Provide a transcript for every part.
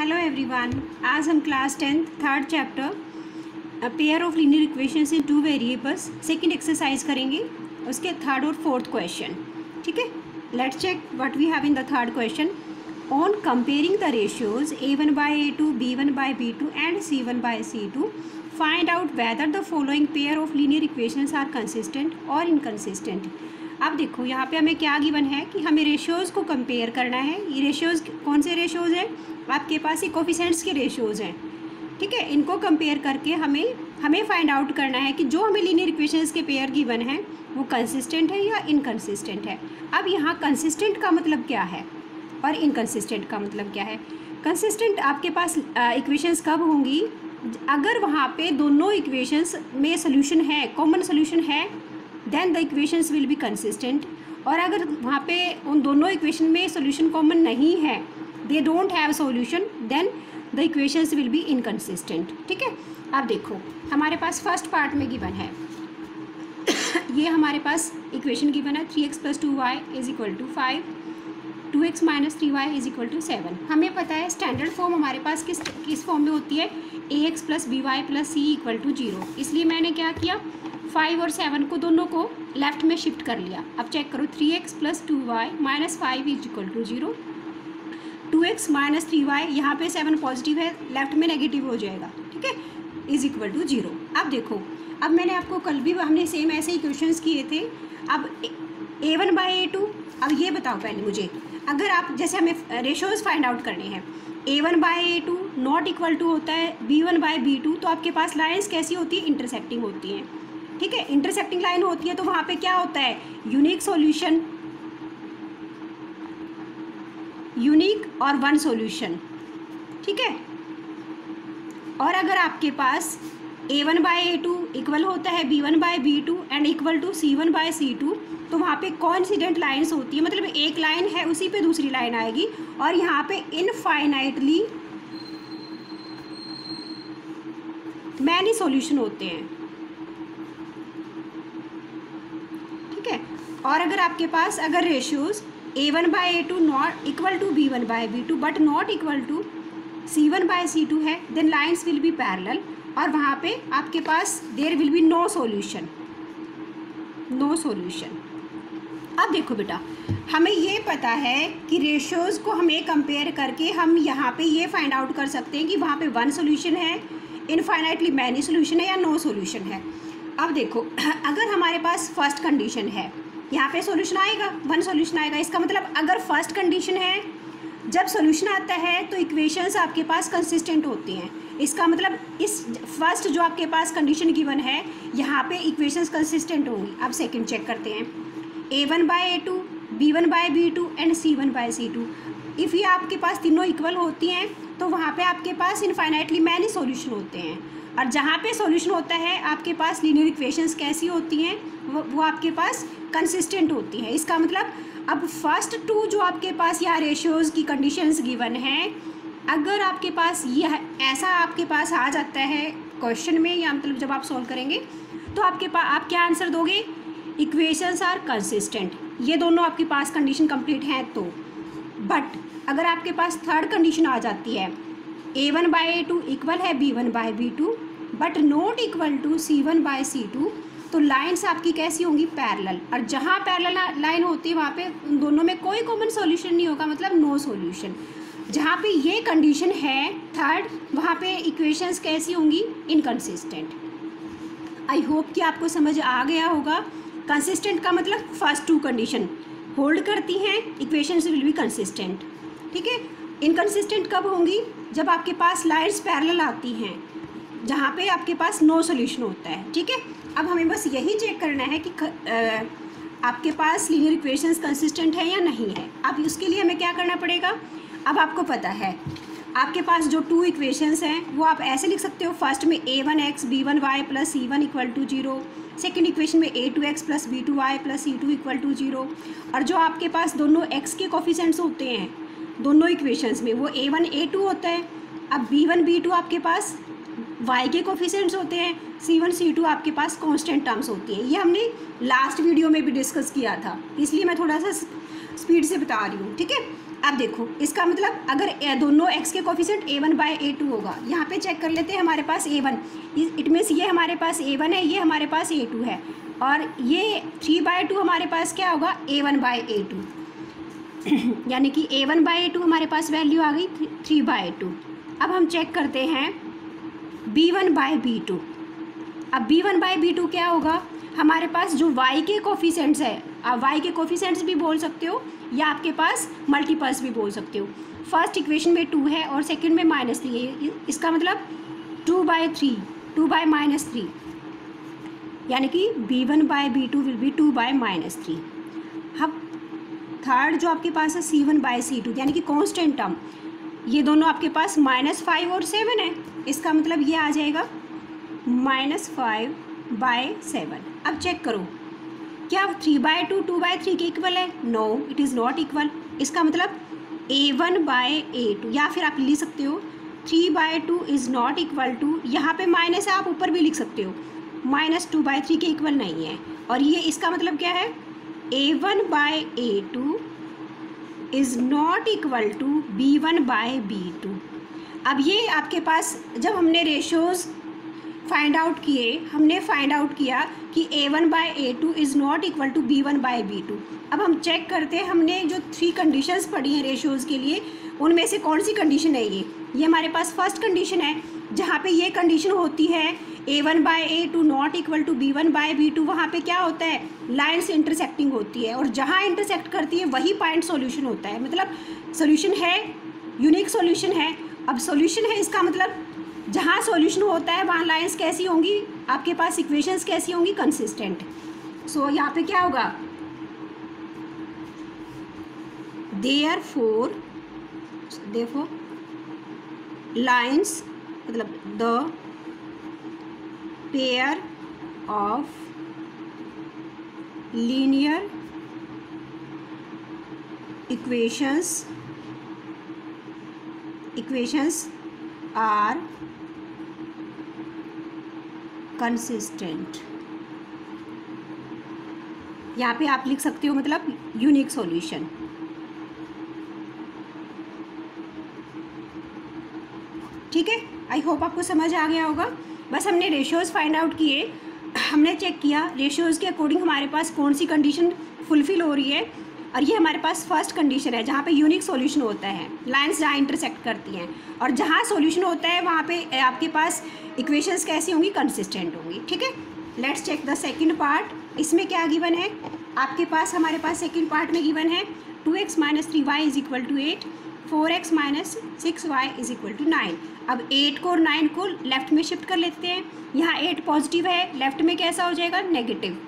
Hello everyone, आज हम class 10 third chapter pair of linear equations in two variables second exercise करेंगे। उसके third और फोर्थ क्वेश्चन, ठीक है। Let's check what we have in the third question. On comparing the ratios a1 by a2, b1 by b2 and c1 by c2, find out whether the following pair of linear equations are consistent और inconsistent. अब देखो यहाँ पे हमें क्या given है कि हमें रेशियोज़ को कंपेयर करना है। ये रेशियोज़ कौन से रेशियोज़ हैं? आपके पास ये कोफिशिएंट्स के रेशियोज़ हैं, ठीक है। इनको कंपेयर करके हमें फाइंड आउट करना है कि जो हमें लीनियर इक्वेशंस के पेयर गिवन है वो कंसिस्टेंट है या इनकंसिस्टेंट है। अब यहाँ कंसिस्टेंट का मतलब क्या है और इनकंसिस्टेंट का मतलब क्या है? कंसिस्टेंट आपके पास इक्वेशंस कब होंगी? अगर वहाँ पे दोनों इक्वेशंस में सोल्यूशन है, कॉमन सोल्यूशन है, then the equations will be consistent. और अगर वहाँ पे उन दोनों इक्वेशन में सोल्यूशन कॉमन नहीं है, they don't have solution, then the equations will be inconsistent, ठीक है। अब देखो हमारे पास फर्स्ट पार्ट में गिवन है ये हमारे पास इक्वेशन गिवन है 3x + 2y = 5, 2x - 3y = 7। हमें पता है स्टैंडर्ड फॉर्म हमारे पास किस फॉर्म में होती है? ax + by + c = 0। इसलिए मैंने क्या किया, 5 और 7 को दोनों को लेफ़्ट में शिफ्ट कर लिया। अब चेक करो, 3x + 2y - 5 = 0, 2x - 3y, यहाँ पे 7 पॉजिटिव है, लेफ्ट में नेगेटिव हो जाएगा, ठीक है, = 0। अब देखो, अब मैंने आपको कल भी हमने सेम ऐसे ही क्वेश्चंस किए थे। अब a1 by a2, अब ये बताओ पहले मुझे, अगर आप जैसे हमें रेशियोज़ फाइंड आउट करने हैं, a1 by a2 not equal to होता है b1 by b2, तो आपके पास लाइन्स कैसी होती है? इंटरसेक्टिंग होती हैं, ठीक है। इंटरसेक्टिंग लाइन होती है तो वहाँ पे क्या होता है? यूनिक सॉल्यूशन, यूनिक और वन सॉल्यूशन, ठीक है। और अगर आपके पास a1 by a2 इक्वल होता है b1 by b2 and equal to c1 by c2, तो वहाँ पे कोइंसिडेंट लाइन्स होती है, मतलब एक लाइन है उसी पे दूसरी लाइन आएगी, और यहाँ पे इनफाइनाइटली मैनी सॉल्यूशन होते हैं, ठीक है। और अगर आपके पास अगर ratios a1 by a2 not equal to b1 by b2 but not equal to c1 by c2 है, then lines will be parallel, और वहाँ पे आपके पास there will be no solution, no solution. अब देखो बेटा, हमें ये पता है कि रेशियोज़ को हमें कंपेयर करके हम यहाँ पे ये फाइंड आउट कर सकते हैं कि वहाँ पे वन सॉल्यूशन है, इनफाइनाइटली मैनी सॉल्यूशन है या नो सॉल्यूशन है। अब देखो, अगर हमारे पास फर्स्ट कंडीशन है, यहाँ पे सॉल्यूशन आएगा, वन सॉल्यूशन आएगा। इसका मतलब अगर फर्स्ट कंडीशन है, जब सॉल्यूशन आता है तो इक्वेशंस आपके पास कंसिस्टेंट होती हैं। इसका मतलब इस फर्स्ट जो आपके पास कंडीशन गिवन है, यहाँ पे इक्वेशंस कंसिस्टेंट होंगी। अब सेकंड चेक करते हैं, a1 by a2, b1 by b2 and c1 by c2। If ये आपके पास तीनों इक्वल होती हैं तो वहाँ पे आपके पास इनफाइनाइटली मैनी सॉल्यूशन होते हैं, और जहाँ पे सॉल्यूशन होता है आपके पास लीनियर इक्वेशंस कैसी होती हैं? वो आपके पास कंसिस्टेंट होती हैं। इसका मतलब अब फर्स्ट टू जो आपके पास यहाँ रेशियोज़ की कंडीशंस गिवन हैं, अगर आपके पास यह ऐसा आपके पास आ जाता है क्वेश्चन में, या मतलब जब आप सॉल्व करेंगे तो आपके पास आप क्या आंसर दोगे? Equations are consistent. ये दोनों आपके पास कंडीशन कंप्लीट हैं तो। बट अगर आपके पास थर्ड कंडीशन आ जाती है, a1 by a2 इक्वल है b1 by b2 but not equal to c1 by c2, तो लाइन्स आपकी कैसी होंगी? पैरेलल। और जहाँ पैरेलल लाइन होती है वहाँ पे उन दोनों में कोई कॉमन सॉल्यूशन नहीं होगा, मतलब नो सॉल्यूशन। जहाँ पे ये कंडीशन है थर्ड, वहाँ पे इक्वेशंस कैसी होंगी? इनकंसिस्टेंट। आई होप कि आपको समझ आ गया होगा। कंसिस्टेंट का मतलब फर्स्ट टू कंडीशन होल्ड करती हैं, इक्वेशंस विल बी कंसिस्टेंट, ठीक है। इनकंसिस्टेंट कब होंगी? जब आपके पास लाइन्स पैरेलल आती हैं, जहाँ पे आपके पास नो सॉल्यूशन होता है, ठीक है। अब हमें बस यही चेक करना है कि आपके पास लीनियर इक्वेशंस कंसिस्टेंट है या नहीं है। अब उसके लिए हमें क्या करना पड़ेगा? अब आपको पता है आपके पास जो टू इक्वेशंस हैं वो आप ऐसे लिख सकते हो, फर्स्ट में a1x b1y + c1 = 0, second equation में a2x + b2y + c2 = 0, और जो आपके पास दोनों x के कोफिशिएंट्स होते हैं दोनों इक्वेशंस में, वो a1 a2 होता है। अब b1 b2 आपके पास y के कोफिशिएंट्स होते हैं, c1 c2 आपके पास कांस्टेंट टर्म्स होती हैं। ये हमने लास्ट वीडियो में भी डिस्कस किया था, इसलिए मैं थोड़ा सा स्पीड से बता रही हूँ, ठीक है। अब देखो इसका मतलब अगर दोनों x के कोफिशिएंट a1/a2 होगा, यहाँ पे चेक कर लेते हैं हमारे पास a1, इट मीन्स ये हमारे पास a1 है, ये हमारे पास a2 है, और ये 3/2 हमारे पास क्या होगा a1/a2 यानी कि a1/a2 हमारे पास वैल्यू आ गई 3/2। अब हम चेक करते हैं b1/b2। अब b1/b2 क्या होगा, हमारे पास जो y के कोफिशिएंट्स है, आप y के कोफिशिएंट्स भी बोल सकते हो या आपके पास मल्टीपल्स भी बोल सकते हो। फर्स्ट इक्वेशन में 2 है और सेकंड में -3 है, इसका मतलब 2/3, 2/-3, यानी कि b1/b2 विल बी 2/-3। अब थर्ड जो आपके पास है c1/c2 यानी कि कांस्टेंट टर्म, ये दोनों आपके पास -5 और 7 है, इसका मतलब ये आ जाएगा -5/7। अब चेक करो क्या 3/2 2/3 के इक्वल है? No, it is not equal. इसका मतलब a1/a2, या फिर आप लिख सकते हो 3/2 इज़ नॉट इक्वल टू, यहाँ पे माइनस है, आप ऊपर भी लिख सकते हो, -2/3 के इक्वल नहीं है। और ये इसका मतलब क्या है, a1/a2 is not equal to b1/b2। अब ये आपके पास जब हमने रेशोज़ फाइंड आउट किए, हमने फाइंड आउट किया कि a1/a2 is not equal to b1/b2। अब हम चेक करते हैं, हमने जो 3 कंडीशंस पढ़ी हैं रेशोज़ के लिए, उनमें से कौन सी कंडीशन है ये हमारे पास फर्स्ट कंडीशन है, जहाँ पे ये कंडीशन होती है a1/a2 not equal to b1/b2, वहाँ पे क्या होता है, लाइन्स इंटरसेक्टिंग होती है, और जहाँ इंटरसेक्ट करती है वही पॉइंट सॉल्यूशन होता है, मतलब सॉल्यूशन है, यूनिक सॉल्यूशन है। अब सॉल्यूशन है, इसका मतलब जहाँ सॉल्यूशन होता है वहाँ लाइंस कैसी होंगी, आपके पास इक्वेशंस कैसी होंगी, कंसिस्टेंट। सो यहाँ पे क्या होगा, देयरफॉर लाइंस मतलब the pair of linear equations are consistent. यहाँ पे आप लिख सकते हो मतलब यूनिक सॉल्यूशन। ठीक है, आई होप आपको समझ आ गया होगा। बस हमने रेशियोज़ फाइंड आउट किए, हमने चेक किया रेशियोज़ के अकॉर्डिंग हमारे पास कौन सी कंडीशन फुलफिल हो रही है, और ये हमारे पास फर्स्ट कंडीशन है जहाँ पे यूनिक सॉल्यूशन होता है, लाइंस जहाँ इंटरसेक्ट करती हैं, और जहाँ सॉल्यूशन होता है वहाँ पे आपके पास इक्वेशंस कैसी होंगी, कंसिस्टेंट होंगी। ठीक है, let's check the second part. इसमें क्या गिवन है आपके पास, हमारे पास सेकंड पार्ट में गिवन है 2x - 3y is equal to 8, 4x - 6y is equal to 9। अब 8 को और 9 को लेफ्ट में शिफ्ट कर लेते हैं। यहाँ 8 पॉजिटिव है, लेफ्ट में कैसा हो जाएगा, नेगेटिव।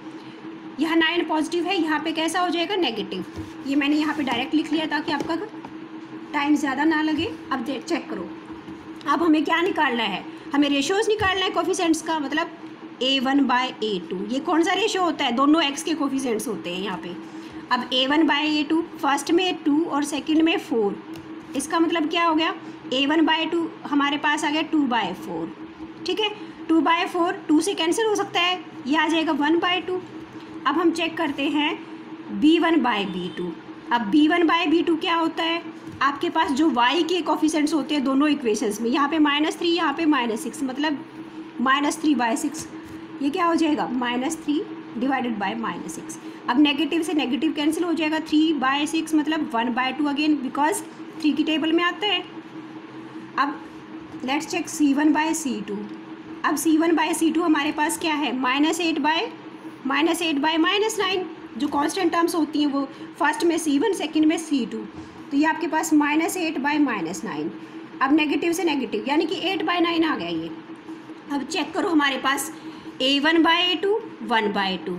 यहाँ 9 पॉजिटिव है, यहाँ पे कैसा हो जाएगा, नेगेटिव। ये मैंने यहाँ पे डायरेक्ट लिख लिया ताकि आपका टाइम ज़्यादा ना लगे। अब चेक करो, अब हमें क्या निकालना है, हमें रेशियोज़ निकालना है कोफिशिएंट्स का, मतलब a1/a2। ये कौन सा रेशियो होता है, दोनों x के कोफिशिएंट्स होते हैं यहाँ पे। अब a1/a2 फर्स्ट में 2 और सेकंड में 4, इसका मतलब क्या हो गया, a1/2 हमारे पास आ गया 2/4। ठीक है, 2/4 2 से कैंसिल हो सकता है, ये आ जाएगा 1/2। अब हम चेक करते हैं b1/b2। अब b1/b2 क्या होता है, आपके पास जो y के कोफिशिएंट्स होते हैं दोनों इक्वेशंस में, यहाँ पे -3 यहाँ पे -6, मतलब -3/6, ये क्या हो जाएगा, -3 डिवाइडेड बाय -6। अब नेगेटिव से नेगेटिव कैंसिल हो जाएगा, 3/6 मतलब 1/2 अगेन, बिकॉज 3 की टेबल में आता है। अब लेट्स चेक c1/c2। अब c1/c2 हमारे पास क्या है, -8/-9, जो कांस्टेंट टर्म्स होती हैं वो फर्स्ट में c1 सेकंड में c2, तो ये आपके पास -8/-9। अब नेगेटिव से नेगेटिव यानी कि 8/9 आ गया ये। अब चेक करो, हमारे पास a1/a2 1/2,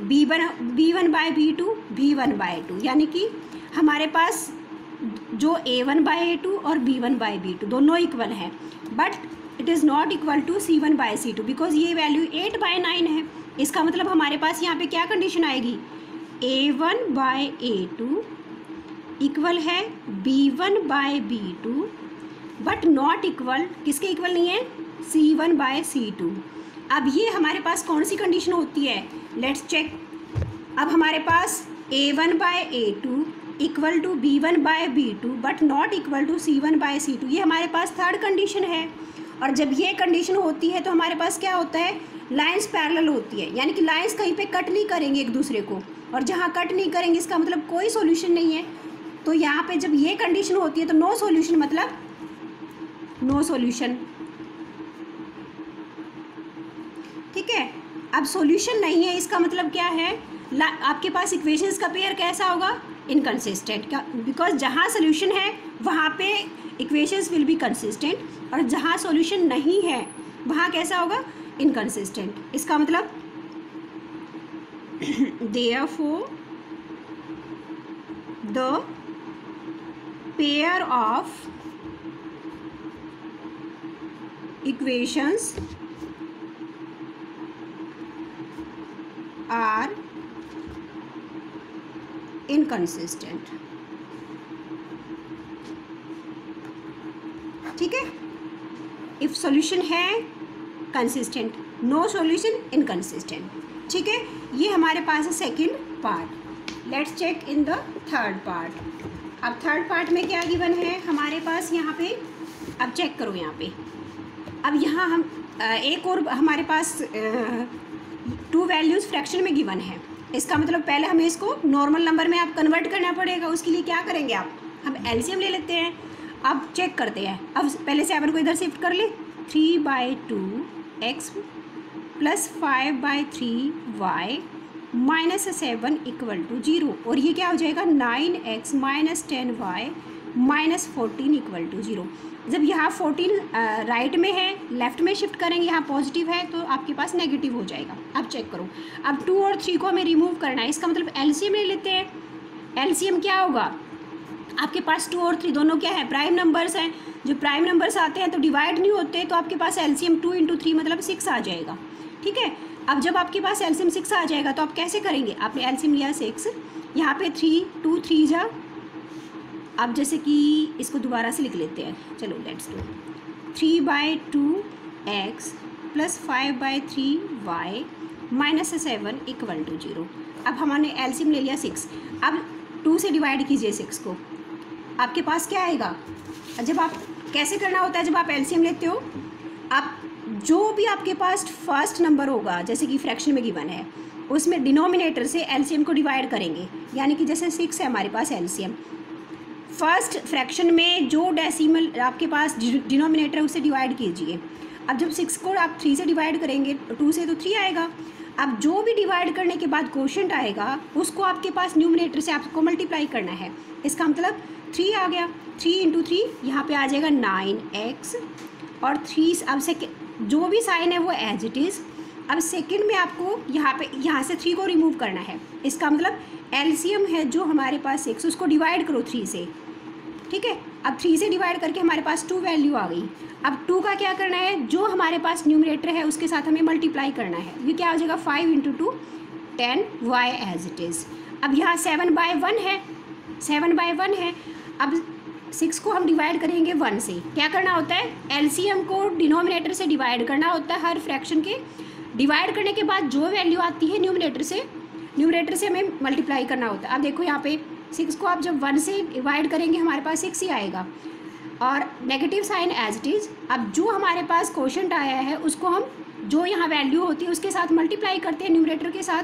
b1/b2 b1/2, यानी कि हमारे पास जो a1/a2 और b1/b2 दोनों इक्वल हैं, but it is not equal to c1/c2 because ये वैल्यू 8/9 है। इसका मतलब हमारे पास यहाँ पे क्या कंडीशन आएगी, a1/a2 इक्वल है b1/b2 बट नॉट इक्वल, किसके इक्वल नहीं है, c1/c2। अब ये हमारे पास कौन सी कंडीशन होती है, लेट्स चेक। अब हमारे पास a1/a2 equal to B1/B2 but not equal to C1/C2, ये हमारे पास थर्ड कंडीशन है। और जब ये कंडीशन होती है तो हमारे पास क्या होता है, लाइंस पैरेलल होती है, यानी कि लाइंस कहीं पे कट नहीं करेंगे एक दूसरे को, और जहाँ कट नहीं करेंगे इसका मतलब कोई सॉल्यूशन नहीं है। तो यहाँ पे जब ये कंडीशन होती है तो नो सॉल्यूशन, मतलब नो सॉल्यूशन। ठीक है, अब सॉल्यूशन नहीं है इसका मतलब क्या है, आपके पास इक्वेशंस का पेयर कैसा होगा, इनकंसिस्टेंट, क्या, बिकॉज जहाँ सॉल्यूशन है वहाँ पे इक्वेशंस विल बी कंसिस्टेंट, और जहाँ सॉल्यूशन नहीं है वहाँ कैसा होगा, इनकंसिस्टेंट। इसका मतलब therefore the pair of equations are inconsistent। ठीक है, इफ सॉल्यूशन है कंसिस्टेंट, नो सॉल्यूशन इनकंसिस्टेंट। ठीक है, ये हमारे पास है second part. Let's check in the third part. अब थर्ड पार्ट में क्या गिवन है हमारे पास यहाँ पे, अब चेक करो यहाँ पे। अब यहाँ हम एक और हमारे पास 2 वैल्यूज़ फ्रैक्शन में गिवन है। इसका मतलब पहले हमें इसको नॉर्मल नंबर में आप कन्वर्ट करना पड़ेगा। उसके लिए क्या करेंगे आप, हम एलसीएम ले लेते हैं। अब चेक करते हैं। अब पहले 7 को इधर शिफ्ट कर ले, 3/2x plus 5/3y minus 7 equal to 0। और ये क्या हो जाएगा, 9x minus 10y minus 14 equal to 0। जब यहाँ 14 राइट में है, लेफ्ट में शिफ्ट करेंगे, यहाँ पॉजिटिव है तो आपके पास नेगेटिव हो जाएगा। अब चेक करो, अब 2 और 3 को हमें रिमूव करना है। इसका मतलब एलसीएम ले लेते हैं। एलसीएम क्या होगा, आपके पास 2 और 3 दोनों क्या है, प्राइम नंबर्स हैं। जो प्राइम नंबर्स आते हैं तो डिवाइड नहीं होते, तो आपके पास एलसीएम 2 × 3 मतलब 6 आ जाएगा। ठीक है, अब जब आपके पास एलसीएम 6 आ जाएगा तो आप कैसे करेंगे, आपने एलसीएम लिया 6, यहाँ पे 3 2 3 जा। अब जैसे कि इसको दोबारा से लिख लेते हैं, चलो let's do 3/2x plus 5/3y minus 7 equal to 0। अब हमने एलसीएम ले लिया 6, अब 2 से डिवाइड कीजिए 6 को, आपके पास क्या आएगा। जब आप कैसे करना होता है, जब आप एलसीएम लेते हो, आप जो भी आपके पास फर्स्ट नंबर होगा, जैसे कि फ्रैक्शन में गिवन है, उसमें डिनोमिनेटर से एलसीएम को डिवाइड करेंगे। यानी कि जैसे 6 है हमारे पास एलसीएम, फर्स्ट फ्रैक्शन में जो डेसिमल आपके पास डिनोमिनेटर है उसे डिवाइड कीजिए। अब जब 6 को आप 3 से डिवाइड करेंगे, 2 से तो 3 आएगा। अब जो भी डिवाइड करने के बाद क्वोशंट आएगा उसको आपके पास न्यूमिनेटर से आपको मल्टीप्लाई करना है। इसका मतलब 3 आ गया, 3 × 3 यहाँ पे आ जाएगा 9x और 3। अब से जो भी साइन है वो एज इट इज़। अब सेकंड में आपको यहाँ से 3 को रिमूव करना है। इसका मतलब एलसीएम है जो हमारे पास 6, उसको डिवाइड करो 3 से। ठीक है, अब 3 से डिवाइड करके हमारे पास 2 वैल्यू आ गई। अब 2 का क्या करना है, जो हमारे पास न्यूमरेटर है उसके साथ हमें मल्टीप्लाई करना है। ये क्या हो जाएगा, 5 × 2 10y एज इट इज़। अब यहाँ 7/1 है, 7/1 है। अब 6 को हम डिवाइड करेंगे 1 से। क्या करना होता है, एलसीएम को डिनोमिनेटर से डिवाइड करना होता है हर फ्रैक्शन के। डिवाइड करने के बाद जो वैल्यू आती है न्यूमरेटर से हमें मल्टीप्लाई करना होता है। अब देखो यहाँ पे 6 को आप जब 1 से डिवाइड करेंगे हमारे पास 6 ही आएगा, और negative sign as it is. अब जो हमारे पास क्वोशंट आया है उसको हम जो यहाँ वैल्यू होती है उसके साथ मल्टीप्लाई करते हैं न्यूमरेटर के साथ।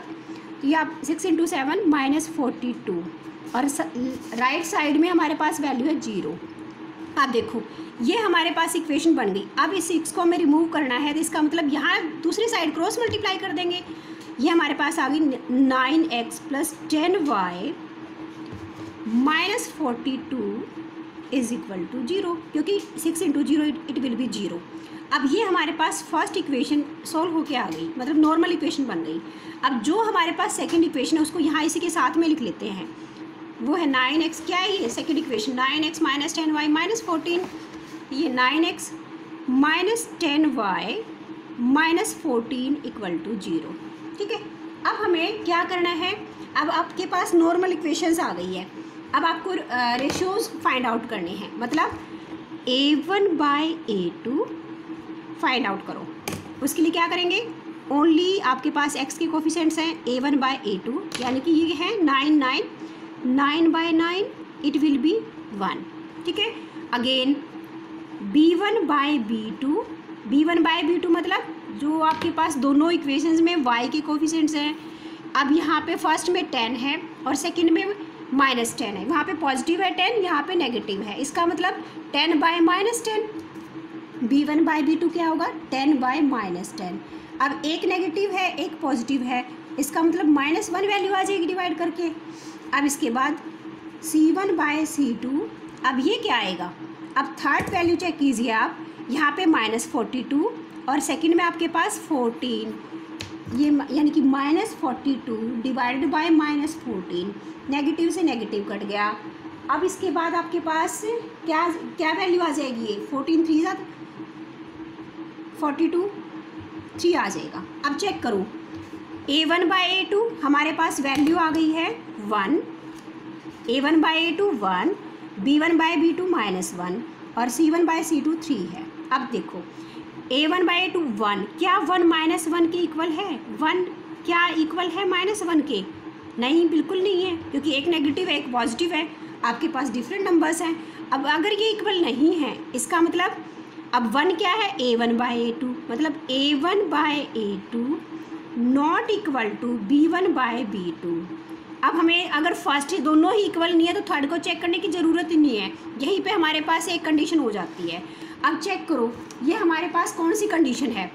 तो ये आप 6 × 7 माइनस 42, और राइट साइड में हमारे पास वैल्यू है 0। आप देखो ये हमारे पास इक्वेशन बन गई। अब इस 6 को हमें रिमूव करना है, तो इसका मतलब यहाँ दूसरी साइड क्रॉस मल्टीप्लाई कर देंगे। ये हमारे पास आ गई 9x plus 10y minus 42 is equal to 0, क्योंकि 6 × 0 इट विल बी 0। अब ये हमारे पास फर्स्ट इक्वेशन सॉल्व होके आ गई, मतलब नॉर्मल इक्वेशन बन गई। अब जो हमारे पास सेकंड इक्वेशन है उसको यहाँ इसी के साथ में लिख लेते हैं। वो है 9x, क्या है ये second equation, 9x minus 10y minus 14। ये 9x minus 10y minus 14 equal to 0। ठीक है, अब हमें क्या करना है, अब आपके पास नॉर्मल इक्वेशंस आ गई है। अब आपको रेशियोज फाइंड आउट करने हैं, मतलब a1/a2 फाइंड आउट करो। उसके लिए क्या करेंगे, ओनली आपके पास x के कोफिशिएंट्स हैं a1/a2, यानी कि ये है 9 9 9/9 इट विल बी 1. ठीक है. अगेन b1/b2 मतलब जो आपके पास दोनों इक्वेशंस में y के कोफिशिएंट्स हैं. अब यहाँ पे फर्स्ट में 10 है और सेकंड में -10 है. वहाँ पे पॉजिटिव है 10, यहाँ पे नेगेटिव है. इसका मतलब 10/-10. b1/b2 क्या होगा? 10/-10. अब एक नेगेटिव है एक पॉजिटिव है, इसका मतलब -1 वैल्यू आ जाएगी डिवाइड करके. अब इसके बाद c1/c2. अब ये क्या आएगा? अब थर्ड वैल्यू चेक कीजिए आप. यहाँ पे -42 और सेकंड में आपके पास 14. ये यानी कि -42 डिवाइडेड बाय -14. नेगेटिव से नेगेटिव कट गया. अब इसके बाद आपके पास क्या क्या वैल्यू आ जाएगी? ये 14 3 42 3 आ जाएगा. अब चेक करो a1/a2 हमारे पास वैल्यू आ गई है 1. a1/a2 1, b1/b2 -1 और c1/c2 3 है. अब देखो a1/a2 1, क्या 1 -1 के इक्वल है? 1 क्या इक्वल है -1 के? नहीं, बिल्कुल नहीं है, क्योंकि एक नेगेटिव है एक पॉजिटिव है. आपके पास डिफरेंट नंबर्स हैं. अब अगर ये इक्वल नहीं है इसका मतलब अब 1 क्या है? a1/a2 मतलब a1/a2 not equal to b1/b2. अब हमें अगर फर्स्ट दोनों ही इक्वल नहीं है तो थर्ड को चेक करने की ज़रूरत ही नहीं है. यहीं पे हमारे पास एक कंडीशन हो जाती है. अब चेक करो ये हमारे पास कौन सी कंडीशन है?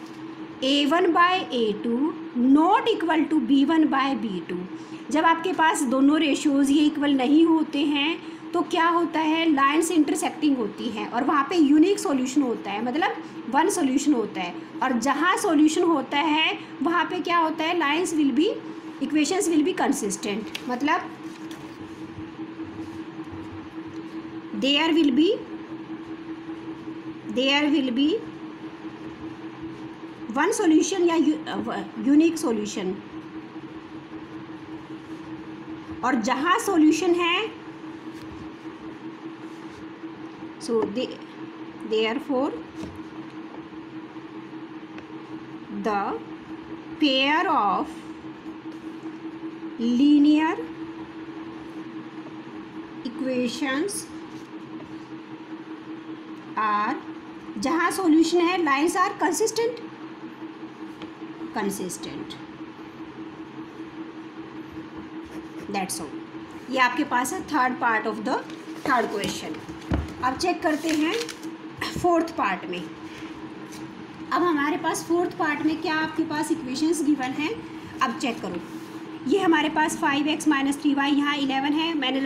a1/a2 not equal to b1/b2. जब आपके पास दोनों रेशियोज़ ये इक्वल नहीं होते हैं तो क्या होता है? लाइन्स इंटरसेक्टिंग होती हैं और वहाँ पे यूनिक सॉल्यूशन होता है, मतलब वन सॉल्यूशन होता है. और जहाँ सॉल्यूशन होता है वहाँ पे क्या होता है? Lines will be equations will be consistent. मतलब there will be one solution या यूनिक सॉल्यूशन. और जहाँ सॉल्यूशन है so therefore the pair of linear equations are, जहाँ सॉल्यूशन है lines are consistent. That's all. ये आपके पास है third part of the third question. अब चेक करते हैं फोर्थ पार्ट में. अब हमारे पास फोर्थ पार्ट में क्या आपके पास इक्वेशंस गिवन हैं. अब चेक करो ये हमारे पास 5x - 3y यहाँ 11 है. मैंने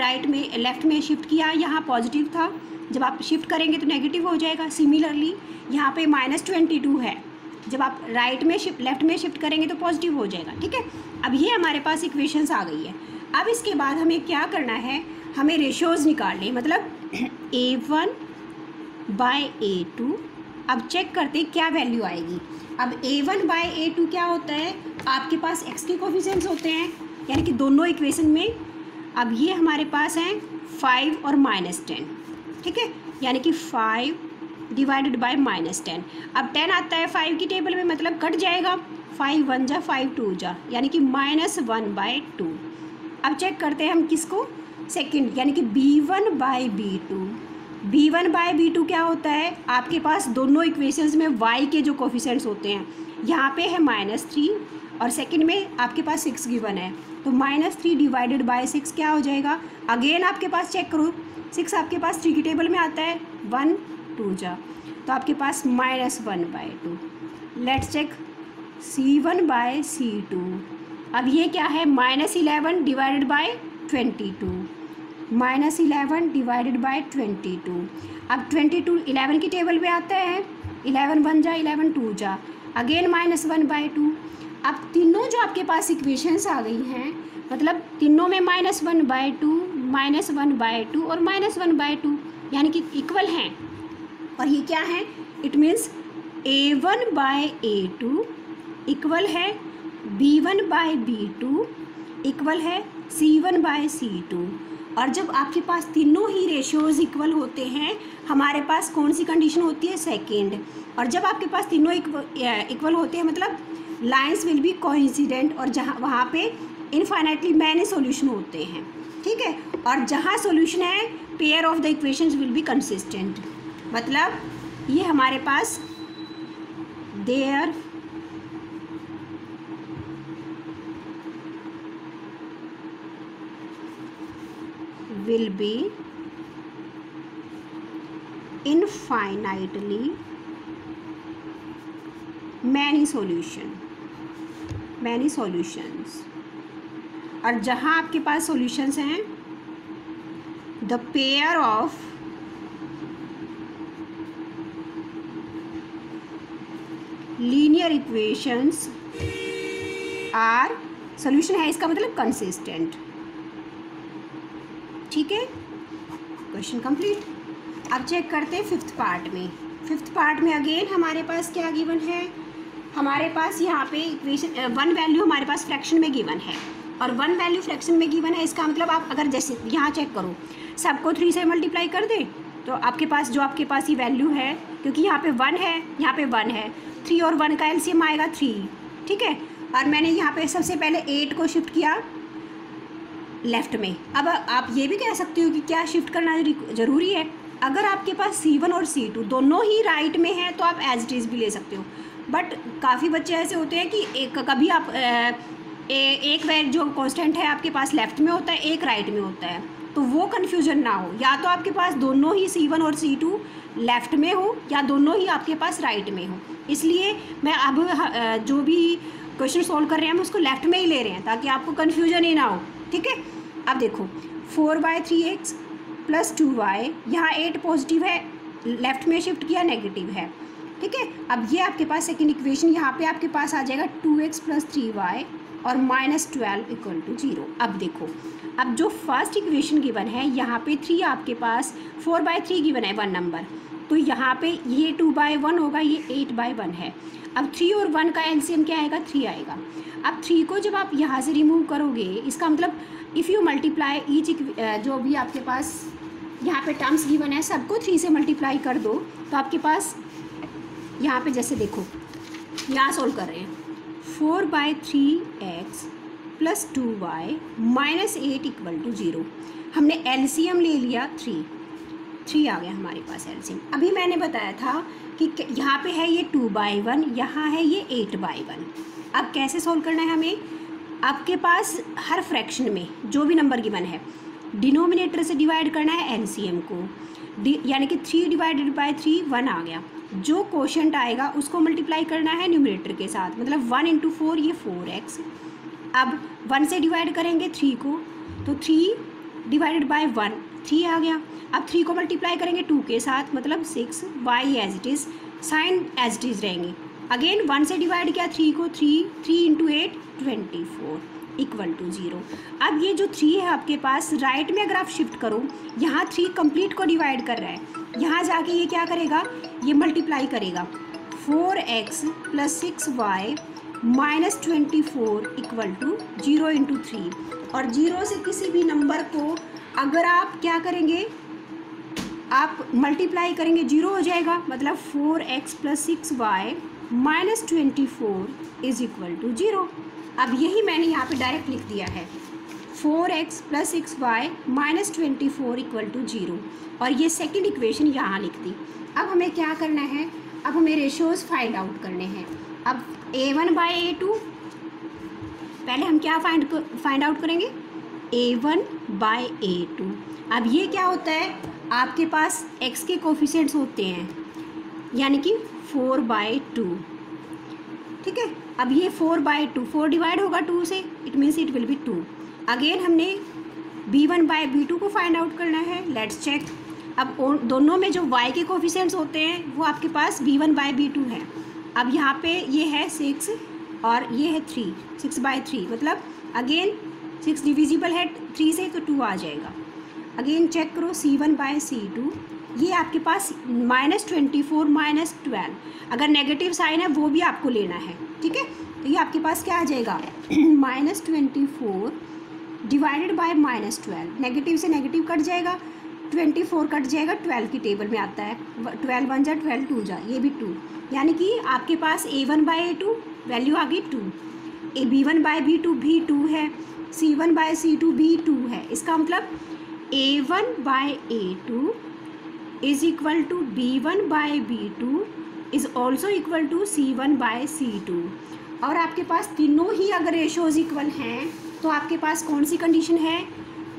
लेफ़्ट में शिफ्ट किया, यहाँ पॉजिटिव था. जब आप शिफ्ट करेंगे तो नेगेटिव हो जाएगा. सिमिलरली यहाँ पे -22 है. जब आप लेफ़्ट में शिफ्ट करेंगे तो पॉजिटिव हो जाएगा. ठीक है. अब ये हमारे पास इक्वेशंस आ गई है. अब इसके बाद हमें क्या करना है? हमें रेशियोज़ निकालने, मतलब a1/a2. अब चेक करते क्या वैल्यू आएगी. अब a1/a2 क्या होता है? आपके पास x के कोफिशिएंट्स होते हैं, यानी कि दोनों इक्वेशन में. अब ये हमारे पास हैं 5 और -10. ठीक है, यानी कि 5 डिवाइडेड बाय -10. अब 10 आता है 5 की टेबल में, मतलब कट जाएगा. 5 1 जा 5 2 जा, यानी कि -1/2. अब चेक करते हैं हम किसको? सेकंड, यानी कि b1/b2. b1/b2 क्या होता है? आपके पास दोनों इक्वेशंस में y के जो कोफिशिएंट्स होते हैं, यहाँ पे है -3 और सेकंड में आपके पास 6 गिवन है. तो -3 डिवाइडेड बाय 6 क्या हो जाएगा? अगेन आपके पास चेक करो, 6 आपके पास 3 की टेबल में आता है. 1 2 जा, तो आपके पास -1/2. Let's check c1/c2. अब ये क्या है? -11 डिवाइडेड बाय 22. -11 divided by 22. अब 22 11 की टेबल पे आता है. 11 1 जा 11 2 जा, अगेन -1/2. अब तीनों जो आपके पास इक्वेशंस आ गई हैं, मतलब तीनों में -1/2 -1/2 और -1/2, यानी कि इक्वल हैं. और ये क्या है? इट मीन्स a1/a2 इक्वल है b1/b2 इक्वल है c1/c2. और जब आपके पास तीनों ही रेशियोज़ इक्वल होते हैं, हमारे पास कौन सी कंडीशन होती है? सेकेंड. और जब आपके पास तीनों इक्वल होते हैं, मतलब लाइन्स विल बी कोइंसिडेंट, और जहाँ वहाँ पे इनफाइनाइटली मैनी सॉल्यूशन होते हैं. ठीक है. और जहाँ सॉल्यूशन है pair of the equations will be consistent, मतलब ये हमारे पास there will be infinitely many solutions, और जहाँ आपके पास सॉल्यूशंस हैं the pair of linear equations are solution है, इसका मतलब कंसिस्टेंट। ठीक है, क्वेश्चन कंप्लीट। अब चेक करते हैं फिफ्थ पार्ट में। फिफ्थ पार्ट में अगेन हमारे पास क्या गिवन है, हमारे पास यहाँ पे इक्वेशन वन वैल्यू हमारे पास फ्रैक्शन में गिवन है और वन वैल्यू फ्रैक्शन में गिवन है। इसका मतलब आप अगर जैसे यहाँ चेक करो, सबको 3 से मल्टीप्लाई कर दे तो आपके पास जो आपके पास ये वैल्यू है, क्योंकि यहाँ पे 1 है, यहाँ पे 1 है, 3 और 1 का एलसीएम आएगा 3। ठीक है, और मैंने यहाँ पे सबसे पहले 8 को शिफ्ट किया लेफ़्ट में। अब आप ये भी कह सकते हो कि क्या शिफ्ट करना ज़रूरी है। अगर आपके पास C1 और C2 दोनों ही राइट में हैं तो आप एज इट इज़ भी ले सकते हो, बट काफ़ी बच्चे ऐसे होते हैं कि कभी आप एक वैल्यू जो कांस्टेंट है आपके पास लेफ़्ट में होता है, एक राइट में होता है, तो वो कन्फ्यूजन ना हो। या तो आपके पास दोनों ही C1 और C2 लेफ़्ट में हो या दोनों ही आपके पास राइट में हो। इसलिए मैं अब जो भी क्वेश्चन सॉल्व कर रहे हैं हम उसको लेफ़्ट में ही ले रहे हैं ताकि आपको कन्फ्यूजन ही ना हो। ठीक है, अब देखो 4/3x + 2y, यहाँ 8 पॉजिटिव है, लेफ़्ट में शिफ्ट किया नेगेटिव है। ठीक है, अब ये आपके पास सेकंड इक्वेशन, यहाँ पे आपके पास आ जाएगा 2x + 3y और -12 = 0। अब देखो, अब जो फर्स्ट इक्वेशन गिवन है यहाँ पे 3 आपके पास 4/3 गिवन है 1 नंबर, तो यहाँ पे ये 2/1 होगा, ये 8/1 है। अब 3 और 1 का एलसीएम क्या आएगा, 3 आएगा। अब 3 को जब आप यहाँ से रिमूव करोगे, इसका मतलब इफ़ यू मल्टीप्लाई ईच जो भी आपके पास यहाँ पे टर्म्स गिवन है सबको 3 से मल्टीप्लाई कर दो, तो आपके पास यहाँ पे जैसे देखो, यहाँ सोल्व कर रहे हैं 4/3x + 2y -8 = 0। हमने एलसीएम ले लिया 3 आ गया हमारे पास एलसीएम। अभी मैंने बताया था कि यहाँ पे है ये 2/1, यहाँ है ये 8/1। अब कैसे सोल्व करना है हमें, आपके पास हर फ्रैक्शन में जो भी नंबर गिवन है डिनोमिनेटर से डिवाइड करना है एलसीएम को, यानी कि 3 / 3 1 आ गया। जो क्वोशंट आएगा उसको मल्टीप्लाई करना है न्यूमरेटर के साथ, मतलब 1 × 4 ये 4x। अब 1 से डिवाइड करेंगे 3 को, तो 3 / 1 3 आ गया। अब 3 को मल्टीप्लाई करेंगे 2 के साथ, मतलब 6, y as it is, sign as it is रहेंगे। अगेन 1 से डिवाइड किया 3 को, 3 × 8 24 = 0। अब ये जो 3 है आपके पास राइट में अगर आप शिफ्ट करो, यहाँ 3 कंप्लीट को डिवाइड कर रहा है, यहाँ जाके ये क्या करेगा, ये मल्टीप्लाई करेगा 4x + 6y -24 = 0 × 3। और 0 से किसी भी नंबर को अगर आप क्या करेंगे, आप मल्टीप्लाई करेंगे 0 हो जाएगा, मतलब 4x + 6y -24 = 0। अब यही मैंने यहाँ पे डायरेक्ट लिख दिया है 4x + 6y -24 = 0, और ये सेकंड इक्वेशन यहाँ लिख दी। अब हमें क्या करना है, अब हमें रेशियोज़ फाइंड आउट करने हैं। अब a1/a2, पहले हम क्या फाइंड आउट करेंगे, a1/a2। अब ये क्या होता है, आपके पास x के कोफिशिएंट्स होते हैं, यानी कि 4/2। ठीक है, अब ये 4/2, 4 डिवाइड होगा 2 से, it means it will be 2। Again हमने b1/b2 को फाइंड आउट करना है, लेट्स चेक। अब दोनों में जो y के कोफिशिएंट्स होते हैं वो आपके पास b1/b2 है। अब यहाँ पे ये है 6 और ये है 3, 6/3, मतलब अगेन 6 डिविजिबल है 3 से, तो 2 आ जाएगा। अगेन चेक करो C1/C2, ये आपके पास -24 -12, अगर नेगेटिव साइन है वो भी आपको लेना है। ठीक है, तो ये आपके पास क्या आ जाएगा -24 डिवाइडेड बाय -12, नेगेटिव से नेगेटिव कट जाएगा, 24 कट जाएगा, 12 की टेबल में आता है, 12 1 जा 12 2 जा, ये भी 2, यानी कि आपके पास a1/a2 वैल्यू आ गई 2, b1/b2 भी 2 है, c1/c2 भी 2 है। इसका मतलब A1/A2 is equal to B1/B2 is also equal to C1/C2। और आपके पास तीनों ही अगर रेशोज इक्वल हैं तो आपके पास कौन सी कंडीशन है,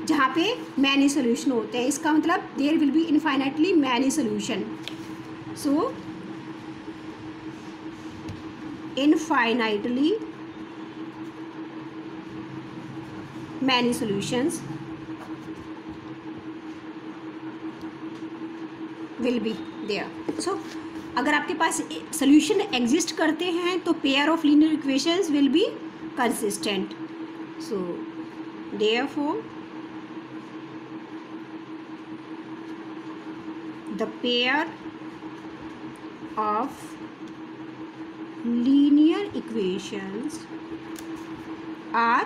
जहाँ पे मैनी सोल्यूशन होते हैं। इसका मतलब there will be infinitely many solution. So infinitely many solutions will be there. So अगर आपके पास सोल्यूशन एग्जिस्ट करते हैं तो pair of linear equations will be consistent. So therefore the pair of linear equations are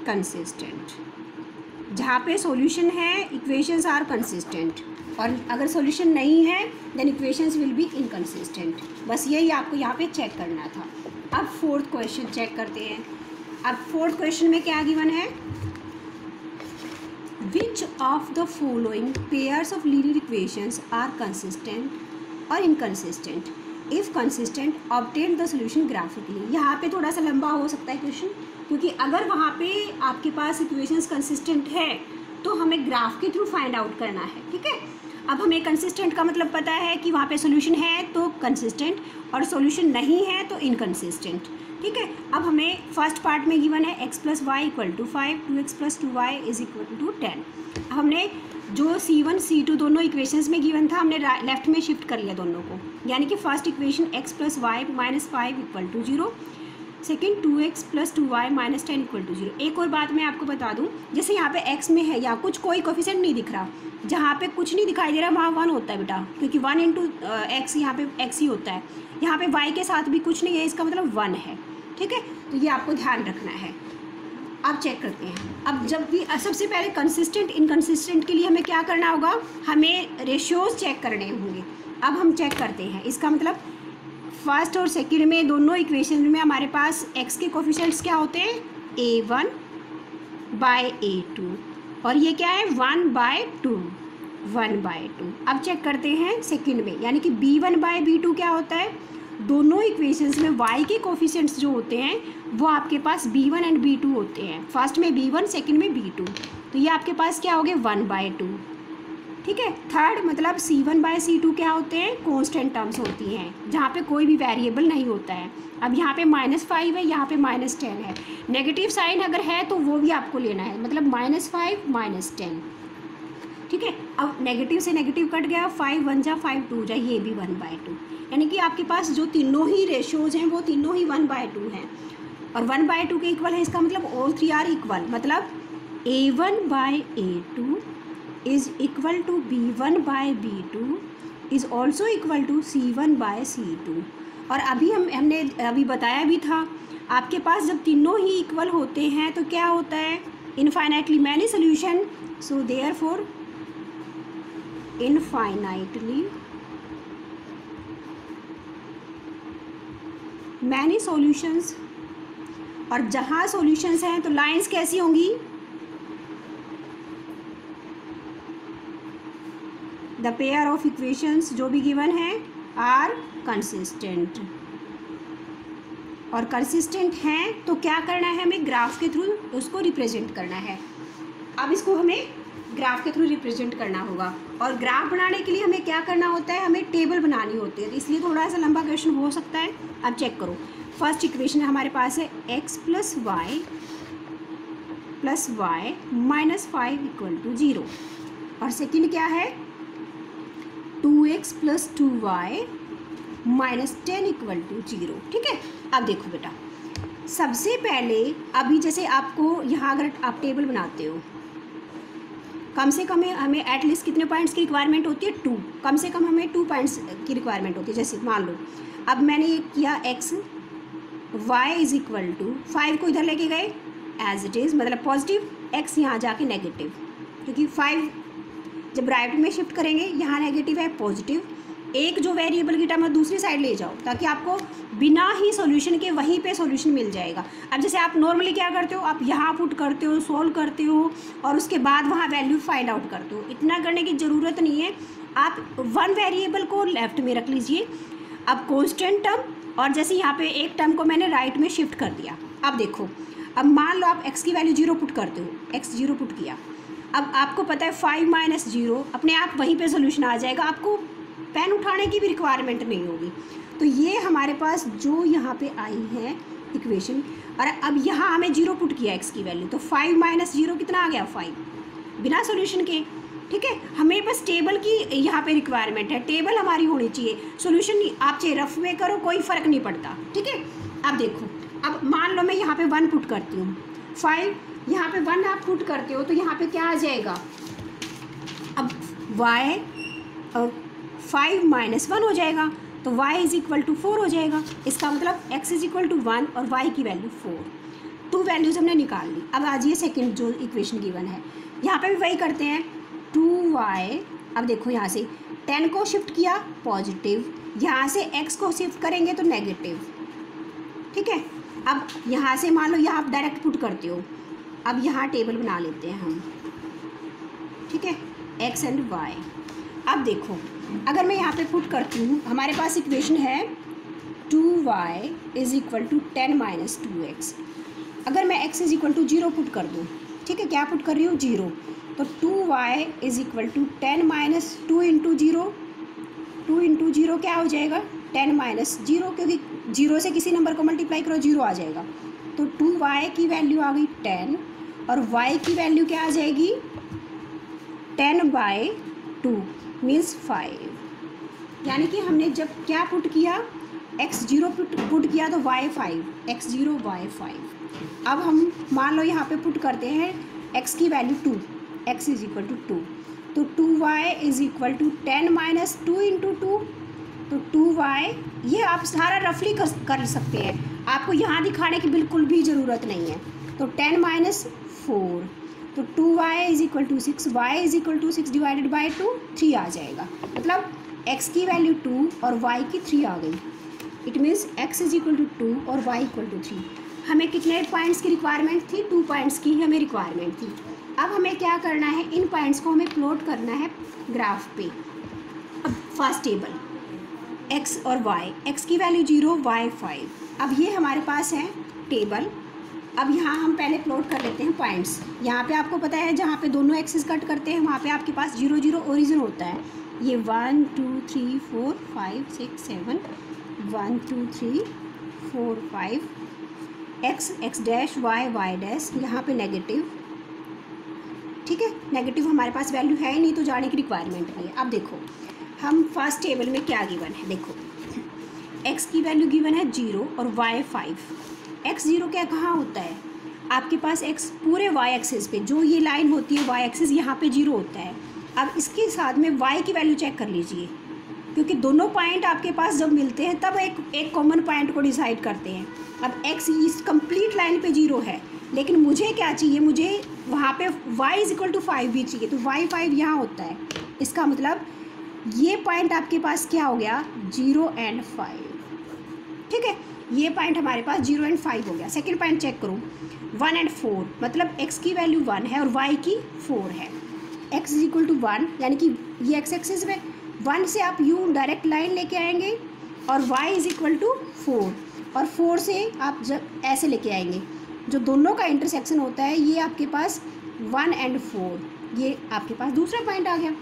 consistent. जहाँ पे solution है equations are consistent, और अगर सॉल्यूशन नहीं है then equations will be inconsistent. बस यही आपको यहाँ पे चेक करना था। अब फोर्थ क्वेश्चन चेक करते हैं। अब फोर्थ क्वेश्चन में क्या गिवन है, which of the following pairs of linear equations are consistent और inconsistent, if consistent obtain the solution graphically. यहाँ पे थोड़ा सा लंबा हो सकता है क्वेश्चन, क्योंकि अगर वहाँ पे आपके पास इक्वेशंस कंसिस्टेंट है तो हमें ग्राफ के थ्रू फाइंड आउट करना है। ठीक है, अब हमें कंसिस्टेंट का मतलब पता है कि वहाँ पे सॉल्यूशन है तो कंसिस्टेंट, और सॉल्यूशन नहीं है तो इनकंसिस्टेंट। ठीक है, अब हमें फर्स्ट पार्ट में गिवन है x + y = 5, 2x + 2y = 10। हमने जो C1 C2 दोनों इक्वेशंस में गिवन था हमने लेफ्ट में शिफ्ट कर लिया दोनों को, यानी कि first equation x + y - 5 = 0, second 2x + 2y - 10 = 0। एक और बात मैं आपको बता दूं, जैसे यहाँ पे x में है या कुछ कोई कोफिशिएंट नहीं दिख रहा, जहाँ पे कुछ नहीं दिखाई दे रहा वहाँ 1 होता है बेटा, क्योंकि 1 × x यहाँ पे x ही होता है। यहाँ पे y के साथ भी कुछ नहीं है, इसका मतलब 1 है। ठीक है, तो ये आपको ध्यान रखना है। अब चेक करते हैं। अब जब भी सबसे पहले कंसिस्टेंट इनकंसिस्टेंट के लिए हमें क्या करना होगा, हमें रेशियोज चेक करने होंगे। अब हम चेक करते हैं। इसका मतलब फर्स्ट और सेकंड में दोनों इक्वेशन में हमारे पास x के कोफिशिएंट्स क्या होते हैं, A1/A2, और ये क्या है 1/2, 1/2। अब चेक करते हैं सेकंड में, यानी कि B1/B2 क्या होता है, दोनों इक्वेशंस में y के कोफिशिएंट्स जो होते हैं वो आपके पास B1 एंड B2 होते हैं। फर्स्ट में B1 सेकंड में B2, तो ये आपके पास क्या हो गए 1/2। ठीक है, थर्ड मतलब C1/C2 क्या होते हैं, कांस्टेंट टर्म्स होती हैं, जहाँ पे कोई भी वेरिएबल नहीं होता है। अब यहाँ पे -5 है, यहाँ पे -10 है, नेगेटिव साइन अगर है तो वो भी आपको लेना है, मतलब -5 - 10। ठीक है, अब नेगेटिव से नेगेटिव कट गया, 5 1 जा 5 2 जा, ये भी 1/2, यानी कि आपके पास जो तीनों ही रेशियोज हैं वो तीनों ही 1/2 हैं, और 1/2 के इक्वल है। इसका मतलब ऑल 3 आर इक्वल, मतलब A1/A2 is equal to B1/B2 is also equal to C1/C2। और अभी हमने अभी बताया भी था, आपके पास जब तीनों ही इक्वल होते हैं तो क्या होता है, infinitely many solution. So therefore infinitely many solutions, और जहाँ सॉल्यूशंस हैं तो लाइंस कैसी होंगी, द पेयर ऑफ इक्वेशंस जो भी गिवन है आर कंसिस्टेंट, और कंसिस्टेंट हैं तो क्या करना है, हमें ग्राफ के थ्रू उसको रिप्रेजेंट करना है। अब इसको हमें ग्राफ के थ्रू रिप्रेजेंट करना होगा, और ग्राफ बनाने के लिए हमें क्या करना होता है, हमें टेबल बनानी होती है, तो इसलिए थोड़ा सा लंबा क्वेश्चन हो सकता है। अब चेक करो, फर्स्ट इक्वेशन हमारे पास है x + y - 5 = 0, और सेकंड क्या है 2x + 2y - 10 = 0। ठीक है, अब देखो बेटा, सबसे पहले अभी जैसे आपको यहाँ अगर आप टेबल बनाते हो, कम से कम हमें एटलीस्ट कितने पॉइंट्स की रिक्वायरमेंट होती है, 2, कम से कम हमें 2 पॉइंट्स की रिक्वायरमेंट होती है। जैसे मान लो अब मैंने ये किया x y = 5 को इधर लेके गए एज इट इज़, मतलब पॉजिटिव, x यहाँ जाके नेगेटिव, क्योंकि 5 जब राइट में शिफ्ट करेंगे यहाँ नेगेटिव है पॉजिटिव, एक जो वेरिएबल की टर्म दूसरी साइड ले जाओ, ताकि आपको बिना ही सॉल्यूशन के वहीं पे सॉल्यूशन मिल जाएगा। अब जैसे आप नॉर्मली क्या करते हो, आप यहाँ पुट करते हो, सोल्व करते हो और उसके बाद वहाँ वैल्यू फाइंड आउट करते हो। इतना करने की ज़रूरत नहीं है, आप वन वेरिएबल को लेफ्ट में रख लीजिए। अब कॉन्स्टेंट टर्म, और जैसे यहाँ पे एक टर्म को मैंने राइट में शिफ्ट कर दिया। अब देखो, अब मान लो आप x की वैल्यू 0 पुट करते हो, x 0 पुट किया। अब आपको पता है 5 - 0 अपने आप वहीं पे सोल्यूशन आ जाएगा, आपको पेन उठाने की भी रिक्वायरमेंट नहीं होगी। तो ये हमारे पास जो यहाँ पे आई है इक्वेशन, और अब यहाँ हमें 0 पुट किया x की वैल्यू, तो 5 - 0 कितना आ गया, 5, बिना सोल्यूशन के। ठीक है, हमें बस टेबल की यहाँ पे रिक्वायरमेंट है, टेबल हमारी होनी चाहिए, सोल्यूशन आप चाहे रफ में करो, कोई फ़र्क नहीं पड़ता। ठीक है, अब देखो, अब मान लो मैं यहाँ पे 1 पुट करती हूँ, 5 यहाँ पे 1 आप पुट करते हो, तो यहाँ पे क्या आ जाएगा, अब y 5 - 1 हो जाएगा, तो y = 4 हो जाएगा। इसका मतलब x = 1 और y की वैल्यू 4, 2 वैल्यूज़ हमने निकाल ली। अब आज ये सेकेंड जो इक्वेशन गिवन है, यहाँ पे भी वही करते हैं, 2y, अब देखो यहाँ से 10 को शिफ्ट किया पॉजिटिव, यहाँ से x को शिफ्ट करेंगे तो नेगेटिव। ठीक है, अब यहाँ से मान लो यहाँ आप डायरेक्ट पुट करते हो, अब यहाँ टेबल बना लेते हैं हम। ठीक है, x एंड y। अब देखो, अगर मैं यहाँ पे पुट करती हूँ, हमारे पास इक्वेशन है 2y = 10 - 2x। अगर मैं x = 0 पुट कर दूँ, ठीक है, क्या पुट कर रही हूँ, 0, तो 2y = 10 - 2 × 0, 2 × 0 क्या हो जाएगा, 10 - 0, क्योंकि 0 से किसी नंबर को मल्टीप्लाई करो 0 आ जाएगा। तो 2y की वैल्यू आ गई 10 और y की वैल्यू क्या आ जाएगी, 10/2 मीन्स 5। यानी कि हमने जब क्या पुट किया, x 0 पुट किया तो y 5, x 0 y 5। अब हम मान लो यहाँ पे पुट करते हैं x की वैल्यू 2, x = 2, तो 2y = 10 - 2 × 2, तो 2y, ये आप सारा रफली कर सकते हैं, आपको यहाँ दिखाने की बिल्कुल भी ज़रूरत नहीं है। तो 10 - 4, तो 2y = 6, y = 6 / 2, 3 आ जाएगा। मतलब x की वैल्यू 2 और y की 3 आ गई। इट मीन्स x = 2 और y = 3। हमें कितने पॉइंट्स की रिक्वायरमेंट थी, 2 पॉइंट्स की हमें रिक्वायरमेंट थी। अब हमें क्या करना है, इन पॉइंट्स को हमें प्लॉट करना है ग्राफ पे। अब फर्स्ट टेबल x और y, x की वैल्यू 0, y 5। अब ये हमारे पास है टेबल। अब यहाँ हम पहले प्लॉट कर लेते हैं पॉइंट्स। यहाँ पे आपको पता है जहाँ पे दोनों एक्सिस कट करते हैं वहाँ पे आपके पास 0 0 ओरिजिन होता है। ये 1 2 3 4 5 6 7, 1 2 3 4 5, x डैश y डैश, यहाँ पे नेगेटिव। ठीक है, नेगेटिव हमारे पास वैल्यू है ही नहीं, तो जाने की रिक्वायरमेंट नहीं है। अब देखो, हम फर्स्ट टेबल में क्या गिवन है, देखो x की वैल्यू गिवन है 0 और y 5। x 0 क्या कहाँ होता है, आपके पास x पूरे y एक्सिस पे, जो ये लाइन होती है y एक्सिस, यहाँ पे 0 होता है। अब इसके साथ में y की वैल्यू चेक कर लीजिए, क्योंकि दोनों पॉइंट आपके पास जब मिलते हैं तब एक कॉमन पॉइंट को डिसाइड करते हैं। अब x इस कंप्लीट लाइन पे 0 है, लेकिन मुझे क्या चाहिए, मुझे वहाँ पे y = 5 भी चाहिए, तो y 5 यहाँ होता है। इसका मतलब ये पॉइंट आपके पास क्या हो गया, 0 और 5। ठीक है, ये पॉइंट हमारे पास 0 और 5 हो गया। सेकंड पॉइंट चेक करो, 1 और 4, मतलब x की वैल्यू 1 है और y की 4 है। x = 1, यानी कि ये x एक्सिस में 1 से आप यूँ डायरेक्ट लाइन लेके आएंगे और y = 4, और 4 से आप जब ऐसे लेके आएंगे, जो दोनों का इंटरसेक्शन होता है ये आपके पास 1 और 4, ये आपके पास दूसरा पॉइंट आ गया।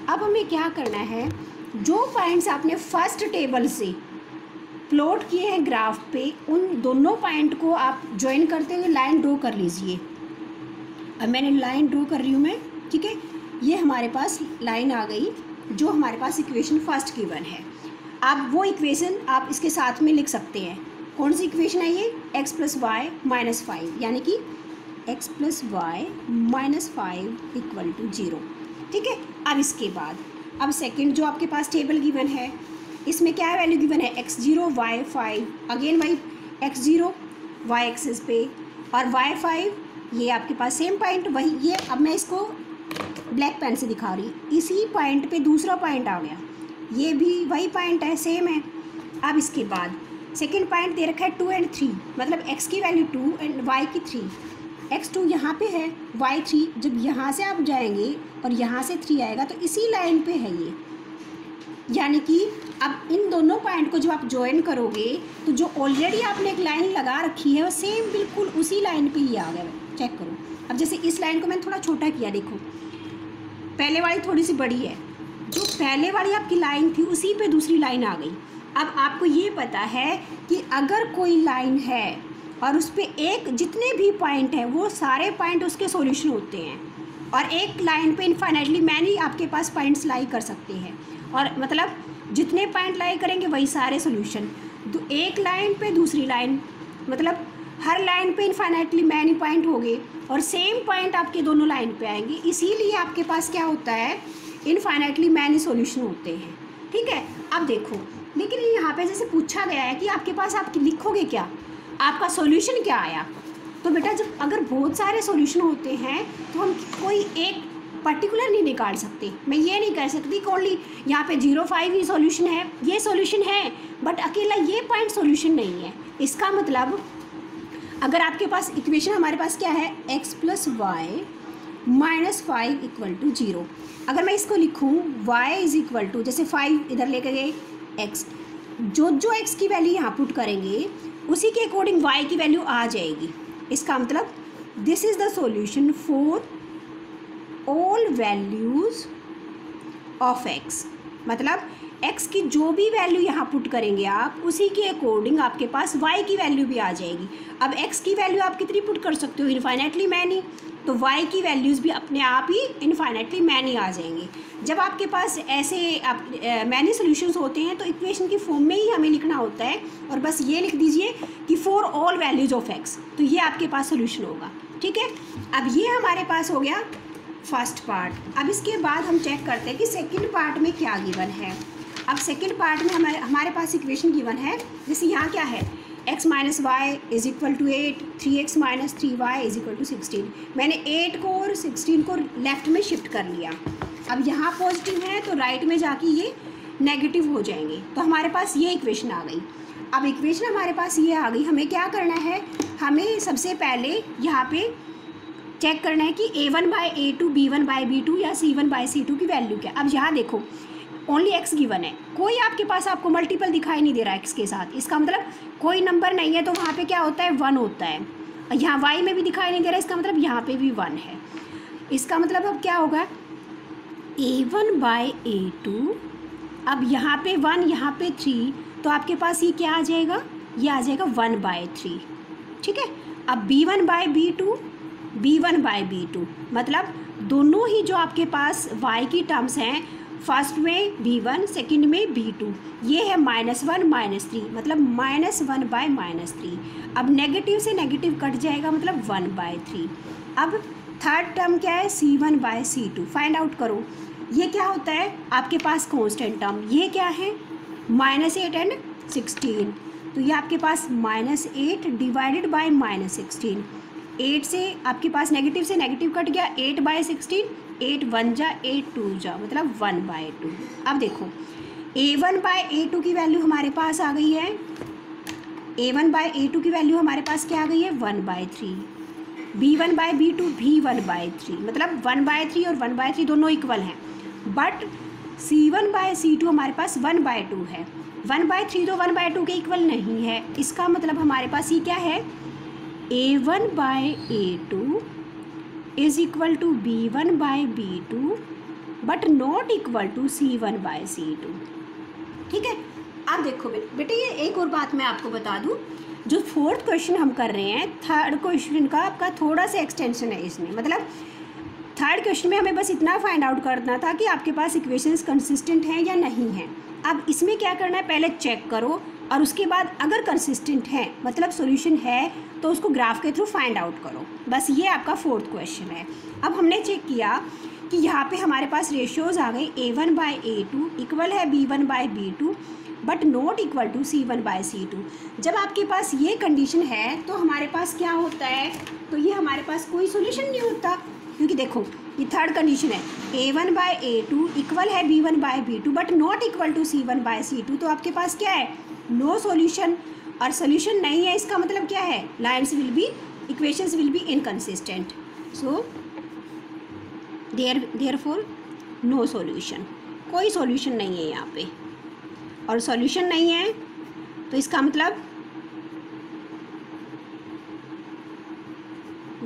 अब हमें क्या करना है, जो पॉइंट्स आपने फर्स्ट टेबल से प्लॉट किए हैं ग्राफ पे, उन दोनों पॉइंट को आप ज्वाइन करते हुए लाइन ड्रॉ कर लीजिए। अब मैंने लाइन ड्रॉ कर रही हूँ मैं। ठीक है, ये हमारे पास लाइन आ गई, जो हमारे पास इक्वेशन फर्स्ट गिवन है। आप वो इक्वेशन आप इसके साथ में लिख सकते हैं। कौन सी इक्वेशन है ये, x + y - 5, यानी कि x + y - 5 = 0। ठीक है, अब इसके बाद अब सेकंड जो आपके पास टेबल गिवन है, इसमें क्या वैल्यू गिवन है, x 0 y 5, अगेन वही x 0 y एक्सिस पे और y 5, ये आपके पास सेम पॉइंट वही। ये अब मैं इसको ब्लैक पेन से दिखा रही, इसी पॉइंट पे दूसरा पॉइंट आ गया, ये भी वही पॉइंट है, सेम है। अब इसके बाद सेकंड पॉइंट दे रखा है 2 और 3, मतलब x की वैल्यू 2 एंड y की 3। x2 यहाँ पे है, y3 जब यहाँ से आप जाएंगे और यहाँ से 3 आएगा तो इसी लाइन पे है ये, यानी कि अब इन दोनों पॉइंट को जब आप ज्वाइन करोगे तो जो ऑलरेडी आपने एक लाइन लगा रखी है वो सेम बिल्कुल उसी लाइन पे ही आ गया। चेक करो, अब जैसे इस लाइन को मैंने थोड़ा छोटा किया, देखो पहले वाली थोड़ी सी बड़ी है, जो पहले वाली आपकी लाइन थी उसी पे दूसरी लाइन आ गई। अब आपको ये पता है कि अगर कोई लाइन है और उस पर एक जितने भी पॉइंट हैं वो सारे पॉइंट उसके सॉल्यूशन होते हैं, और एक लाइन पे इनफाइनाइटली मैनी आपके पास पॉइंट्स लाई कर सकते हैं, और मतलब जितने पॉइंट लाई करेंगे वही सारे सॉल्यूशन। तो एक लाइन पे दूसरी लाइन, मतलब हर लाइन पे इनफाइनाइटली मैनी पॉइंट होंगे और सेम पॉइंट आपके दोनों लाइन पे आएंगे, इसीलिए आपके पास क्या होता है, इनफाइनाइटली मैनी सॉल्यूशन होते हैं। ठीक है, अब देखो, लेकिन यहाँ पे जैसे पूछा गया है कि आपके पास आप लिखोगे क्या, आपका सॉल्यूशन क्या आया। तो बेटा जब अगर बहुत सारे सॉल्यूशन होते हैं तो हम कोई एक पर्टिकुलर नहीं निकाल सकते। मैं ये नहीं कह सकती कि ओनली यहाँ पे 0,5 ही सॉल्यूशन है, ये सॉल्यूशन है बट अकेला ये पॉइंट सॉल्यूशन नहीं है। इसका मतलब अगर आपके पास इक्वेशन हमारे पास क्या है, x + y - 5 = 0। अगर मैं इसको लिखूँ y = जैसे 5 इधर लेके गए x, जो x की वैल्यू यहाँ पुट करेंगे उसी के अकॉर्डिंग y की वैल्यू आ जाएगी। इसका मतलब this is the solution for all values of x, मतलब x की जो भी वैल्यू यहाँ पुट करेंगे आप उसी के अकॉर्डिंग आपके पास y की वैल्यू भी आ जाएगी। अब x की वैल्यू आप कितनी पुट कर सकते हो, इनफाइनाइटली मैनी, तो y की वैल्यूज़ भी अपने आप ही इनफाइनाइटली मैनी आ जाएंगे। जब आपके पास ऐसे मैनी सॉल्यूशंस होते हैं तो इक्वेशन की फॉर्म में ही हमें लिखना होता है, और बस ये लिख दीजिए कि for all values of x, तो ये आपके पास सोल्यूशन होगा। ठीक है, अब ये हमारे पास हो गया फर्स्ट पार्ट। अब इसके बाद हम चेक करते हैं कि सेकंड पार्ट में क्या गिवन है। अब सेकंड पार्ट में हमारे पास इक्वेशन गिवन है, जैसे यहाँ क्या है, x - y = 8, 3x - 3y = 16। मैंने 8 को और 16 को लेफ़्ट में शिफ्ट कर लिया। अब यहाँ पॉजिटिव है तो राइट में जाके ये नेगेटिव हो जाएंगे, तो हमारे पास ये इक्वेशन आ गई। अब इक्वेशन हमारे पास ये आ गई, हमें क्या करना है, हमें सबसे पहले यहाँ पे चेक करना है कि a1/a2 b1/b2 या c1/c2 की वैल्यू क्या। अब यहाँ देखो ओनली x गिवन है, कोई आपके पास आपको मल्टीपल दिखाई नहीं दे रहा है x के साथ, इसका मतलब कोई नंबर नहीं है, तो वहाँ पे क्या होता है, 1 होता है। और यहाँ y में भी दिखाई नहीं दे रहा है, इसका मतलब यहाँ पे भी 1 है। इसका मतलब अब क्या होगा, a1/a2, अब यहाँ पे 1 यहाँ पे 3, तो आपके पास ये क्या आ जाएगा, ये आ जाएगा 1/3। ठीक है, अब b1/b2 b1/b2, मतलब दोनों ही जो आपके पास y की टर्म्स हैं, फर्स्ट में b1 सेकंड में b2, ये है -1 -3, मतलब -1/-3। अब नेगेटिव से नेगेटिव कट जाएगा, मतलब 1/3। अब थर्ड टर्म क्या है, c1/c2, फाइंड आउट करो। ये क्या होता है आपके पास कांस्टेंट टर्म, ये क्या है -8 एंड 16, तो ये आपके पास -8 डिवाइडेड बाय -16। 8 से आपके पास नेगेटिव से नेगेटिव कट गया, 8/16, 8 1 जा 8 2 जा, मतलब 1/2। अब देखो a1/a2 की वैल्यू हमारे पास आ गई है, a1/a2 की वैल्यू हमारे पास क्या आ गई है, 1/3। b1/b2 भी 1/3, मतलब 1/3 और 1/3 दोनों इक्वल हैं, बट c1/c2 हमारे पास 1/2 है। 1/3 तो 1/2 के इक्वल नहीं है, इसका मतलब हमारे पास ये क्या है, a1/a2 = b1/b2 but not equal to c1/c2। ठीक है, अब देखो बेटे ये एक और बात मैं आपको बता दूं, जो फोर्थ क्वेश्चन हम कर रहे हैं, थर्ड क्वेश्चन का आपका थोड़ा सा एक्सटेंशन है इसमें। मतलब थर्ड क्वेश्चन में हमें बस इतना फाइंड आउट करना था कि आपके पास इक्वेशंस कंसिस्टेंट हैं या नहीं हैं। अब इसमें क्या करना है, पहले चेक करो और उसके बाद अगर कंसिस्टेंट है, मतलब सॉल्यूशन है, तो उसको ग्राफ के थ्रू फाइंड आउट करो। बस ये आपका फोर्थ क्वेश्चन है। अब हमने चेक किया कि यहाँ पे हमारे पास रेशियोज़ आ गए, a1/a2 इक्वल है b1/b2 but not equal to c1/c2। जब आपके पास ये कंडीशन है तो हमारे पास क्या होता है, तो ये हमारे पास कोई सोल्यूशन नहीं होता, क्योंकि देखो ये थर्ड कंडीशन है, a1/a2 इक्वल है b1/b2 but not equal to c1/c2, तो आपके पास क्या है, नो सॉल्यूशन। और सॉल्यूशन नहीं है इसका मतलब क्या है, lines will be, equations will be inconsistent, so therefore no solution, कोई सॉल्यूशन नहीं है यहाँ पे। और सॉल्यूशन नहीं है तो इसका मतलब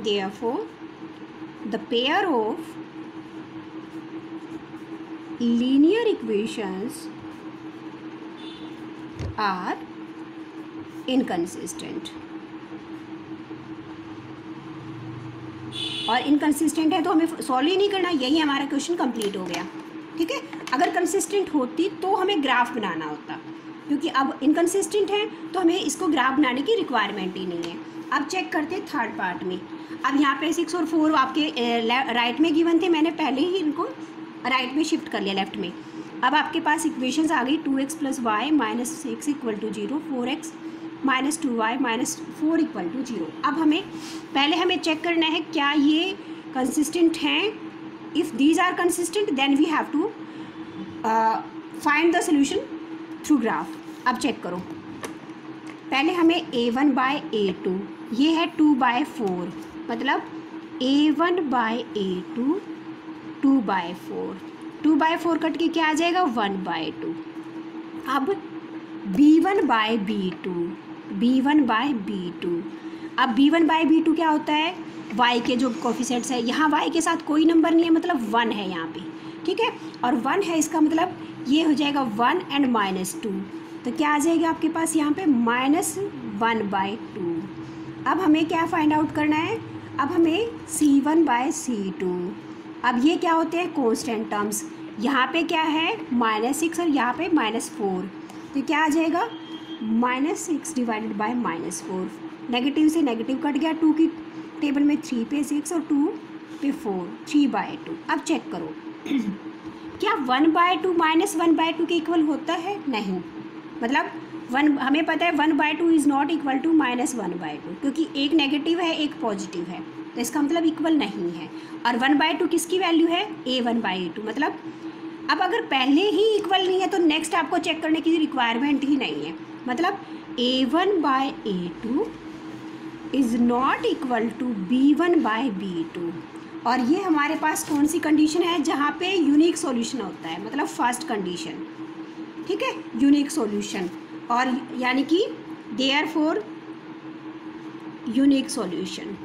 therefore the pair of linear equations are inconsistent। और इनकंसिस्टेंट है तो हमें सॉल्व ही नहीं करना, यही हमारा क्वेश्चन कंप्लीट हो गया। ठीक है, अगर कंसिस्टेंट होती तो हमें ग्राफ बनाना होता, क्योंकि अब इनकंसिस्टेंट है तो हमें इसको ग्राफ बनाने की रिक्वायरमेंट ही नहीं है। अब चेक करते हैं थर्ड पार्ट में। अब यहाँ पे 6 और 4 आपके राइट में गिवन थे, मैंने पहले ही इनको राइट में शिफ्ट कर लिया, लेफ्ट में। अब आपके पास इक्वेशंस आ गई 2x + y - 6 = 0, 4x - 2y - 4 = 0। अब हमें चेक करना है क्या ये कंसिस्टेंट हैं। If these are consistent then we have to find the solution through graph. अब चेक करो, पहले हमें a1/a2, ये है 2/4, मतलब a1/a2 2/4, 2/4 कट के क्या आ जाएगा 1/2। अब b1/b2, अब b1/b2 क्या होता है, y के जो कोफिशिएंट्स है, यहाँ y के साथ कोई नंबर नहीं है, मतलब 1 है यहाँ पे। ठीक है, और 1 है, इसका मतलब ये हो जाएगा 1 और -2, तो क्या आ जाएगा आपके पास यहाँ पे -1/2। अब हमें क्या फाइंड आउट करना है, अब हमें c1/c2। अब ये क्या होते हैं, कांस्टेंट टर्म्स। यहाँ पे क्या है -6 और यहाँ पे -4, तो क्या आ जाएगा -6 / -4। नेगेटिव से नेगेटिव कट गया, 2 की टेबल में 3 पे 6 और 2 पे 4, 3/2। अब चेक करो क्या 1/2 -1/2 के इक्वल होता है, नहीं, मतलब 1, हमें पता है 1/2 इज़ नॉट इक्वल टू -1/2, क्योंकि एक नेगेटिव है एक पॉजिटिव है, तो इसका मतलब इक्वल नहीं है। और 1/2 किसकी वैल्यू है, a1/a2, मतलब अब अगर पहले ही इक्वल नहीं है तो नेक्स्ट आपको चेक करने की रिक्वायरमेंट ही नहीं है, मतलब a1/a2 is not equal to b1/b2। और ये हमारे पास कौन सी कंडीशन है, जहाँ पे यूनिक सॉल्यूशन होता है, मतलब फर्स्ट कंडीशन। ठीक है, यूनिक सॉल्यूशन, और यानी कि देयरफॉर यूनिक सॉल्यूशन,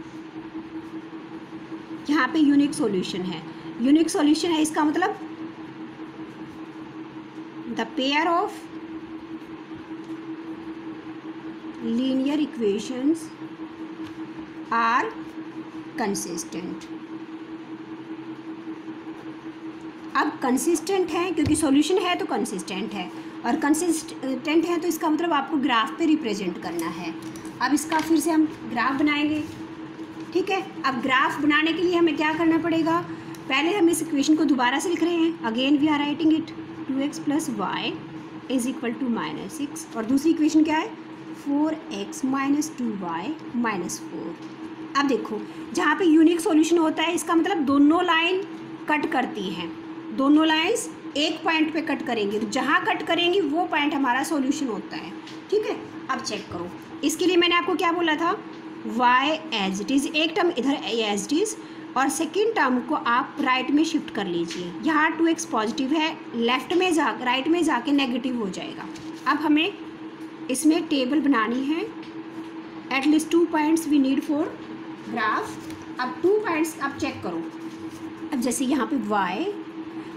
यहाँ पे यूनिक सॉल्यूशन है, यूनिक सॉल्यूशन है, इसका मतलब the pair of linear equations are consistent. अब कंसिस्टेंट है क्योंकि सॉल्यूशन है तो कंसिस्टेंट है, और कंसिस्टेंट है तो इसका मतलब आपको ग्राफ पे रिप्रेजेंट करना है। अब इसका फिर से हम ग्राफ बनाएंगे। ठीक है, अब ग्राफ बनाने के लिए हमें क्या करना पड़ेगा, पहले हम इस इक्वेशन को दोबारा से लिख रहे हैं, again we are writing it, 2x + y = -6, और दूसरी इक्वेशन क्या है 4x - 2y - 4। अब देखो, जहाँ पे यूनिक सॉल्यूशन होता है इसका मतलब दोनों लाइन कट करती हैं, दोनों लाइंस एक पॉइंट पे कट करेंगी, तो जहाँ कट करेंगी वो पॉइंट हमारा सॉल्यूशन होता है। ठीक है, अब चेक करो, इसके लिए मैंने आपको क्या बोला था, y एज इट इज़, एक टर्म इधर एज इट इज़, और सेकेंड टर्म को आप राइट में शिफ्ट कर लीजिए। यहाँ 2x पॉजिटिव है, लेफ्ट में राइट में जाके नेगेटिव हो जाएगा। अब हमें इसमें टेबल बनानी है, at least 2 points we need for graph. अब 2 पॉइंट्स आप चेक करो, अब जैसे यहाँ पे y,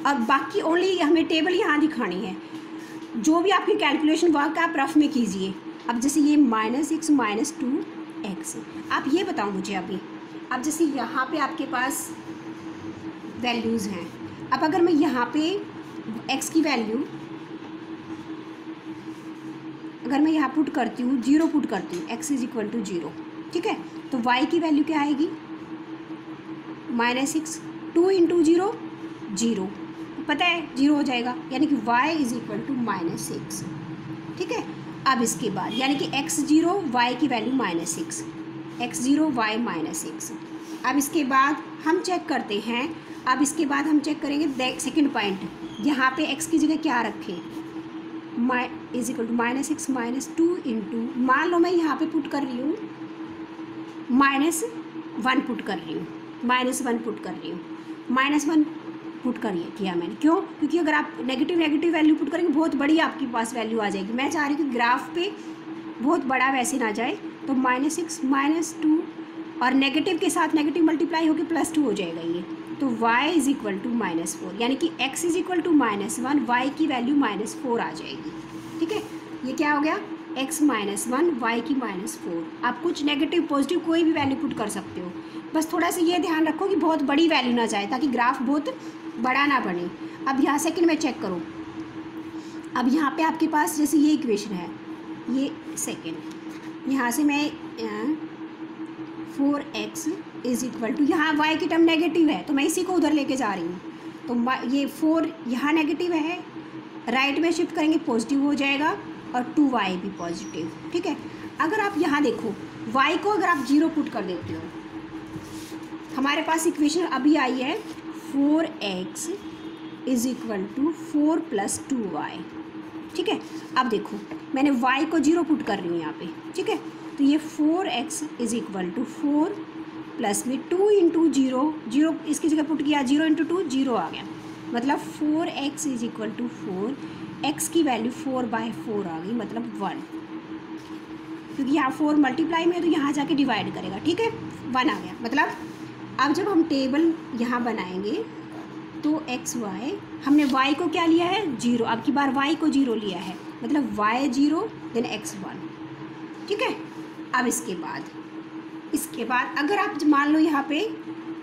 और बाकी ओनली हमें टेबल यहाँ दिखानी है, जो भी आपकी कैलकुलेशन वर्क आप रफ में कीजिए। अब जैसे ये -6 - 2x, आप ये बताओ मुझे अभी, अब जैसे यहाँ पे आपके पास वैल्यूज़ हैं, अब अगर मैं यहाँ पे x की वैल्यू अगर मैं यहाँ पुट करती हूँ, 0 पुट करती हूँ, x = 0, ठीक है, तो y की वैल्यू क्या आएगी -6, 2 × 0 0, पता है 0 हो जाएगा, यानी कि y = -6। ठीक है, अब इसके बाद यानी कि x0 y की वैल्यू -6, x0 y -6। अब इसके बाद हम चेक करते हैं अब इसके बाद हम चेक करेंगे सेकंड पॉइंट, यहाँ पे x की जगह क्या रखें, is equal to -x -2 into, मान लो मैं यहाँ पे पुट कर रही हूँ -1 पुट कर रही हूँ, -1 पुट कर रही हूँ, -1 पुट किया मैंने। क्यों? क्योंकि अगर आप नेगेटिव वैल्यू पुट करेंगे बहुत बड़ी आपके पास वैल्यू आ जाएगी। मैं चाह रही हूँ कि ग्राफ पे बहुत बड़ा वैसे ना जाए, तो -6 -2 और नेगेटिव के साथ नेगेटिव मल्टीप्लाई होकर +2 हो जाएगा ये, तो y इज इक्वल टू -4, यानी कि x is equal to -1, y की वैल्यू -4 आ जाएगी। ठीक है, ये क्या हो गया, x -1 y की -4। आप कुछ नेगेटिव पॉजिटिव कोई भी वैल्यू पुट कर सकते हो, बस थोड़ा सा ये ध्यान रखो कि बहुत बड़ी वैल्यू ना जाए ताकि ग्राफ बहुत बड़ा ना बने। अब यहाँ सेकंड में चेक करो, अब यहाँ पे आपके पास जैसे ये इक्वेशन है, ये सेकंड, यहाँ से मैं 4x इज इक्वल टू, यहाँ y की टर्म नेगेटिव है तो मैं इसी को उधर लेके जा रही हूँ, तो ये 4 यहाँ नेगेटिव है, राइट में शिफ्ट करेंगे पॉजिटिव हो जाएगा और 2y भी पॉजिटिव। ठीक है, अगर आप यहाँ देखो y को अगर आप 0 पुट कर देते हो, हमारे पास इक्वेशन अभी आई है 4x is equal to 4 + 2y। ठीक है, अब देखो मैंने y को 0 पुट कर रही हूँ यहाँ पे। ठीक है, तो ये 4x is equal to 4 plus में 2 इंटू 0 इसकी जगह पुट किया, 0 इंटू 2 0 आ गया, मतलब 4x is equal to 4, x की वैल्यू 4/4 आ गई, मतलब 1, क्योंकि यहाँ 4 मल्टीप्लाई में है तो यहाँ जाके डिवाइड करेगा। ठीक है, 1 आ गया। मतलब अब जब हम टेबल यहाँ बनाएंगे तो xy, हमने y को क्या लिया है 0, अब की बार y को 0 लिया है, मतलब y 0 देन x 1। ठीक है, अब इसके बाद अगर आप मान लो यहाँ पे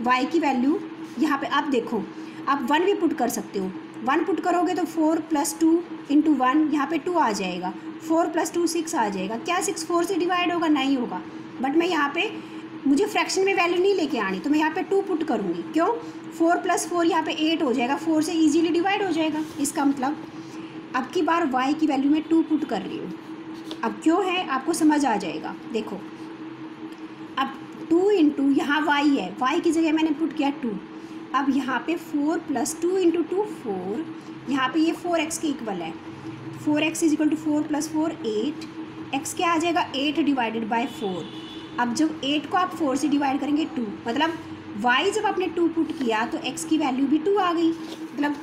y की वैल्यू, यहाँ पे आप देखो आप 1 भी पुट कर सकते हो, 1 पुट करोगे तो 4 + 2 इंटू 1, यहाँ पे 2 आ जाएगा, 4 + 2 6 आ जाएगा। क्या 6 4 से डिवाइड होगा? नहीं होगा, बट मैं यहाँ पे मुझे फ्रैक्शन में वैल्यू नहीं लेके आनी, तो मैं यहाँ पे 2 पुट करूँगी। क्यों? 4 + 4 यहाँ पे 8 हो जाएगा, 4 से इजीली डिवाइड हो जाएगा। इसका मतलब अब की बार y की वैल्यू में 2 पुट कर रही हूँ। अब क्यों है आपको समझ आ जाएगा। देखो अब 2 इंटू यहाँ y है, y की जगह मैंने पुट किया 2, अब यहाँ पे 4 + 2 इंटू 2 4, यहाँ पे ये 4x के इक्वल है, 4x is equal to 4 + 4 8, x क्या आ जाएगा 8 डिवाइडेड बाय 4। अब जब 8 को आप 4 से डिवाइड करेंगे 2, मतलब y जब आपने 2 पुट किया तो x की वैल्यू भी 2 आ गई, मतलब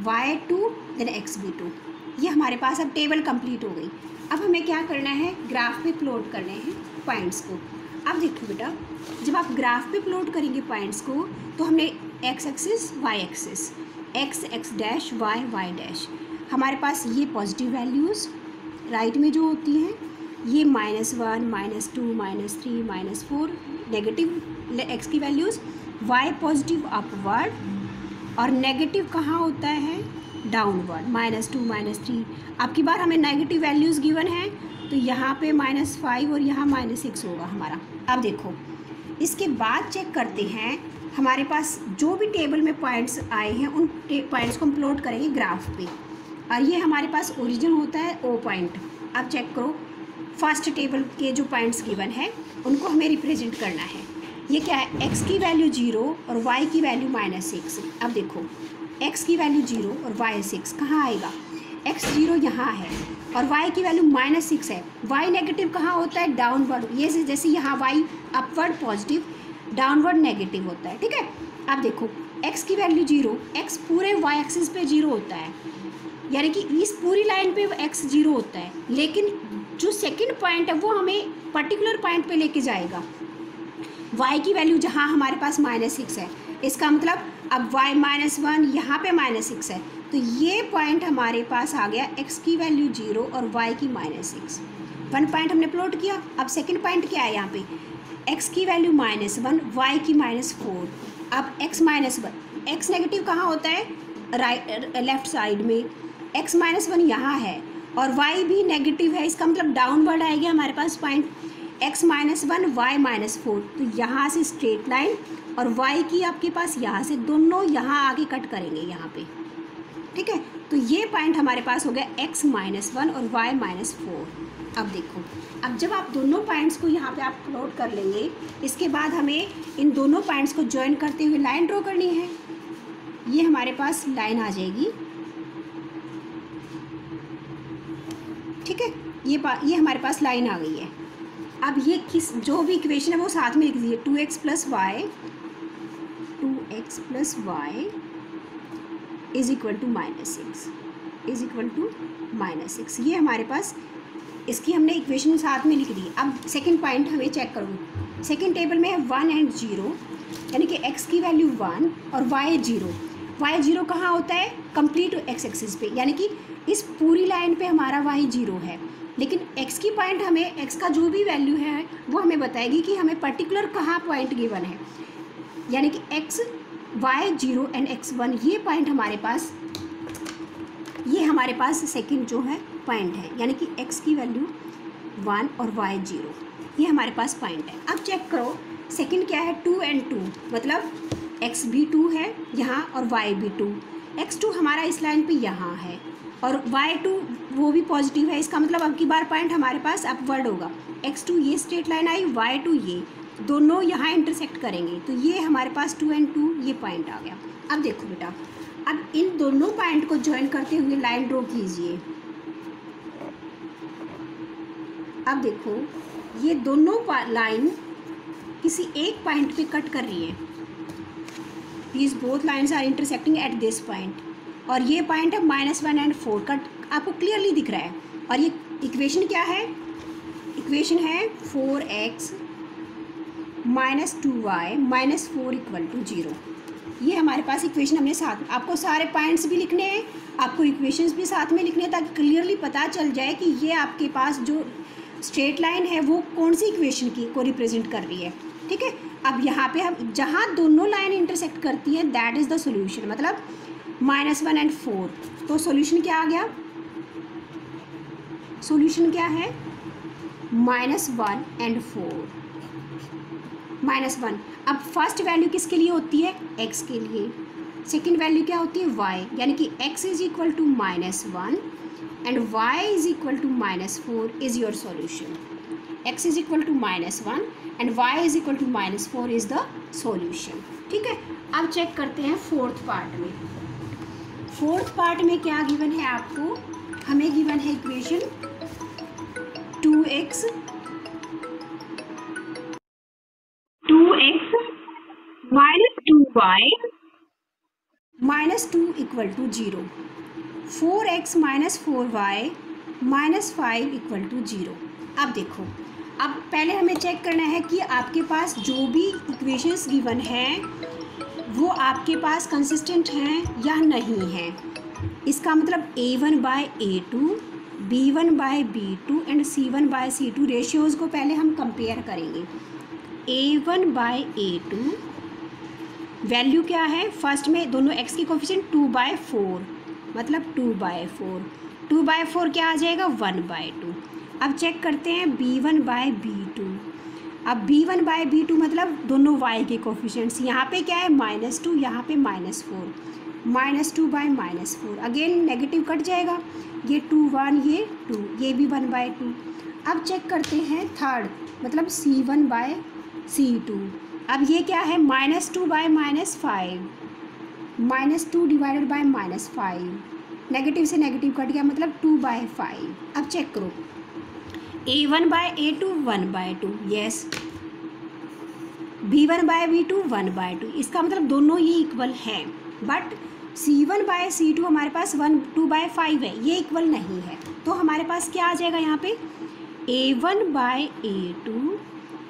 y 2 देन x भी 2। ये हमारे पास अब टेबल कंप्लीट हो गई। अब हमें क्या करना है, ग्राफ पे प्लॉट करने हैं पॉइंट्स को। अब देखो बेटा, जब आप ग्राफ पे प्लॉट करेंगे पॉइंट्स को तो हमने x axis y axis, x dash y dash, हमारे पास ये पॉजिटिव वैल्यूज़ राइट में जो होती हैं, ये -1 -2 -3 -4 नेगेटिव x की वैल्यूज़, y पॉजिटिव अपवर्ड और नेगेटिव कहाँ होता है डाउनवर्ड, -2 -3। अब की बार हमें नेगेटिव वैल्यूज़ गिवन है तो यहाँ पे -5 और यहाँ -6 होगा हमारा। अब देखो इसके बाद चेक करते हैं हमारे पास जो भी टेबल में पॉइंट्स आए हैं उन पॉइंट्स को हम प्लॉट करेंगे ग्राफ पे, और ये हमारे पास ओरिजिन होता है O पॉइंट। अब चेक करो फर्स्ट टेबल के जो पॉइंट्स गिवन है उनको हमें रिप्रेजेंट करना है। ये क्या है, x की वैल्यू 0 और y की वैल्यू -6। अब देखो x की वैल्यू 0 और y 6 कहाँ आएगा, x 0 यहाँ है और y की वैल्यू -6 है। y नेगेटिव कहाँ होता है डाउनवर्ड, ये जैसे यहाँ y upward positive, downward negative होता है। ठीक है, अब देखो x की वैल्यू 0, x पूरे y एक्सिस पे 0 होता है, यानी कि इस पूरी लाइन पे x 0 होता है, लेकिन जो सेकंड पॉइंट है वो हमें पर्टिकुलर पॉइंट पे लेके जाएगा। y की वैल्यू जहाँ हमारे पास -6 है, इसका मतलब अब y -1 यहाँ पे -6 है, तो ये पॉइंट हमारे पास आ गया x की वैल्यू 0 और y की -6। 1 पॉइंट हमने प्लॉट किया। अब सेकंड पॉइंट क्या है, यहाँ पे x की वैल्यू -1 y की -4। अब x नेगेटिव कहाँ होता है, राइट लेफ्ट साइड में, x -1 यहाँ है और y भी नेगेटिव है, इसका मतलब डाउनवर्ड आएगा हमारे पास पॉइंट x -1 y -4। तो यहाँ से स्ट्रेट लाइन और y की आपके पास यहाँ से दोनों यहाँ आगे कट करेंगे यहाँ पे। ठीक है, तो ये पॉइंट हमारे पास हो गया x -1 और y -4। अब देखो, अब जब आप दोनों पॉइंट्स को यहाँ पे आप प्लॉट कर लेंगे, इसके बाद हमें इन दोनों पॉइंट्स को ज्वाइन करते हुए लाइन ड्रॉ करनी है। ये हमारे पास लाइन आ जाएगी, ठीक है। ये हमारे पास लाइन आ गई है। अब ये किस जो भी इक्वेशन है वो साथ में लिख दीजिए, 2x + y is equal to -6 ये हमारे पास, इसकी हमने इक्वेशन साथ में लिख दी। अब सेकंड पॉइंट हमें चेक करो। सेकंड टेबल में है 1 और 0, यानी कि x की वैल्यू 1 और y 0। y 0 कहाँ होता है? कंप्लीट x एक्सिस पे, यानी कि इस पूरी लाइन पे हमारा y 0 है। लेकिन x की पॉइंट हमें, x का जो भी वैल्यू है वो हमें बताएगी कि हमें पर्टिकुलर कहाँ पॉइंट गिवन है, यानी कि x y 0 एंड x 1 ये पॉइंट हमारे पास, ये हमारे पास सेकंड जो है पॉइंट है, यानी कि x की वैल्यू 1 और y 0 ये हमारे पास पॉइंट है। अब चेक करो सेकंड क्या है, 2 और 2, मतलब x भी 2 है यहाँ और y भी 2। x2 हमारा इस लाइन पे यहाँ है और y2 वो भी पॉजिटिव है, इसका मतलब अब की बार पॉइंट हमारे पास अपवर्ड होगा। x2 ये स्ट्रेट लाइन आई, y2 ये, दोनों यहाँ इंटरसेक्ट करेंगे, तो ये हमारे पास 2 और 2 ये पॉइंट आ गया। अब देखो बेटा, अब इन दोनों पॉइंट को ज्वाइन करते हुए लाइन ड्रॉ कीजिए। अब देखो ये दोनों लाइन किसी एक पॉइंट पे कट कर रही है, these both lines are intersecting at this point, और ये पॉइंट है -1 और 4 कट आपको क्लियरली दिख रहा है। और ये इक्वेशन क्या है? इक्वेशन है 4x - 2y - 4 = 0। ये हमारे पास इक्वेशन हमने साथ, आपको सारे पॉइंट्स भी लिखने हैं, आपको इक्वेशंस भी साथ में लिखने हैं, ताकि क्लियरली पता चल जाए कि ये आपके पास जो स्ट्रेट लाइन है वो कौन सी इक्वेशन की को रिप्रेजेंट कर रही है, ठीक है। अब यहाँ पे हम जहाँ दोनों लाइन इंटरसेक्ट करती हैं दैट इज़ द सॉल्यूशन, मतलब -1 और 4, तो सॉल्यूशन क्या आ गया? सॉल्यूशन क्या है? -1 और 4, -1। अब फर्स्ट वैल्यू किसके लिए होती है? x के लिए। सेकंड वैल्यू क्या होती है? y, यानी कि x = -1 and y = -4 is your solution. x = -1 and y = -4 is the solution, ठीक है। अब चेक करते हैं फोर्थ पार्ट में। फोर्थ पार्ट में क्या गिवन है आपको? हमें गिवन है equation 2x - 2y -2 = 0, 4x - 4y -5 = 0। अब देखो, अब पहले हमें चेक करना है कि आपके पास जो भी इक्वेशंस गिवन हैं वो आपके पास कंसिस्टेंट हैं या नहीं हैं। इसका मतलब a1/a2, b1/b2 and c1/c2 ratios को पहले हम कंपेयर करेंगे। a1/a2 वैल्यू क्या है? फर्स्ट में दोनों x की कोफिशिएंट 2/4, मतलब 2/4, 2/4 क्या आ जाएगा? 1/2। अब चेक करते हैं b1/b2। अब b1/b2 मतलब दोनों y के कोफिशिएंट्स, यहाँ पे क्या है? -2, यहाँ पे -4, -2/-4, अगेन नेगेटिव कट जाएगा, ये 2 1, ये 2, ये भी 1/2। अब चेक करते हैं थर्ड, मतलब c1/c2। अब ये क्या है? -2/-5, -2 / -5, नेगेटिव से नेगेटिव कट गया, मतलब 2/5। अब चेक करो a1/a2 1/2, यस, b1/b2 1/2, इसका मतलब दोनों ये इक्वल हैं। बट c1/c2 हमारे पास 2/5 है, ये इक्वल नहीं है, तो हमारे पास क्या आ जाएगा यहाँ पे? a1/a2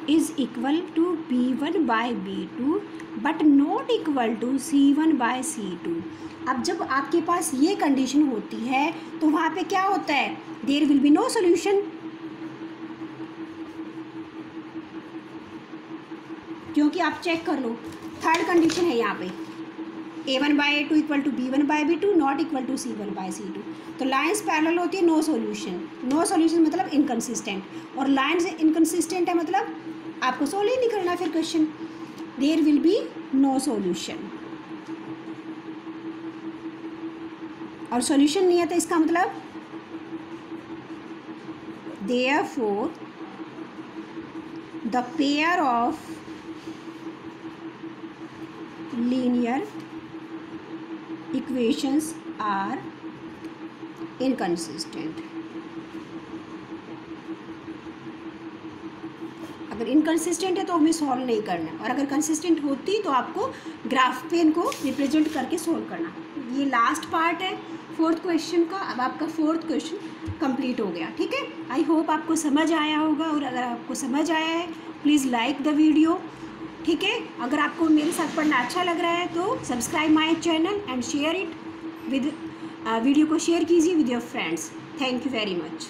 is equal to b1/b2 but not equal to c1/c2। अब जब आपके पास ये कंडीशन होती है तो वहाँ पे क्या होता है? There will be no solution, क्योंकि आप चेक कर लो थर्ड कंडीशन है यहाँ पे, a1/a2 = b1/b2 not equal to c1/c2, तो लाइंस पैरेलल होती है, नो सॉल्यूशन। नो सॉल्यूशन मतलब इनकंसिस्टेंट, और लाइंस इनकंसिस्टेंट है मतलब आपको सोल्व ही नहीं करना फिर question, there will be no solution. और सॉल्यूशन नहीं है तो इसका मतलब therefore the pair of linear equations are inconsistent. अगर इनकंसिस्टेंट है तो हमें सॉल्व नहीं करना, और अगर कंसिस्टेंट होती तो आपको ग्राफ पे इनको रिप्रेजेंट करके सॉल्व करना। ये लास्ट पार्ट है फोर्थ क्वेश्चन का। अब आपका फोर्थ क्वेश्चन कंप्लीट हो गया। ठीक है, आई होप आपको समझ आया होगा, और अगर आपको समझ आया है प्लीज़ लाइक द वीडियो। ठीक है, अगर आपको मेरे साथ पढ़ना अच्छा लग रहा है तो subscribe my channel and share it with video को शेयर कीजिए with your friends. Thank you very much.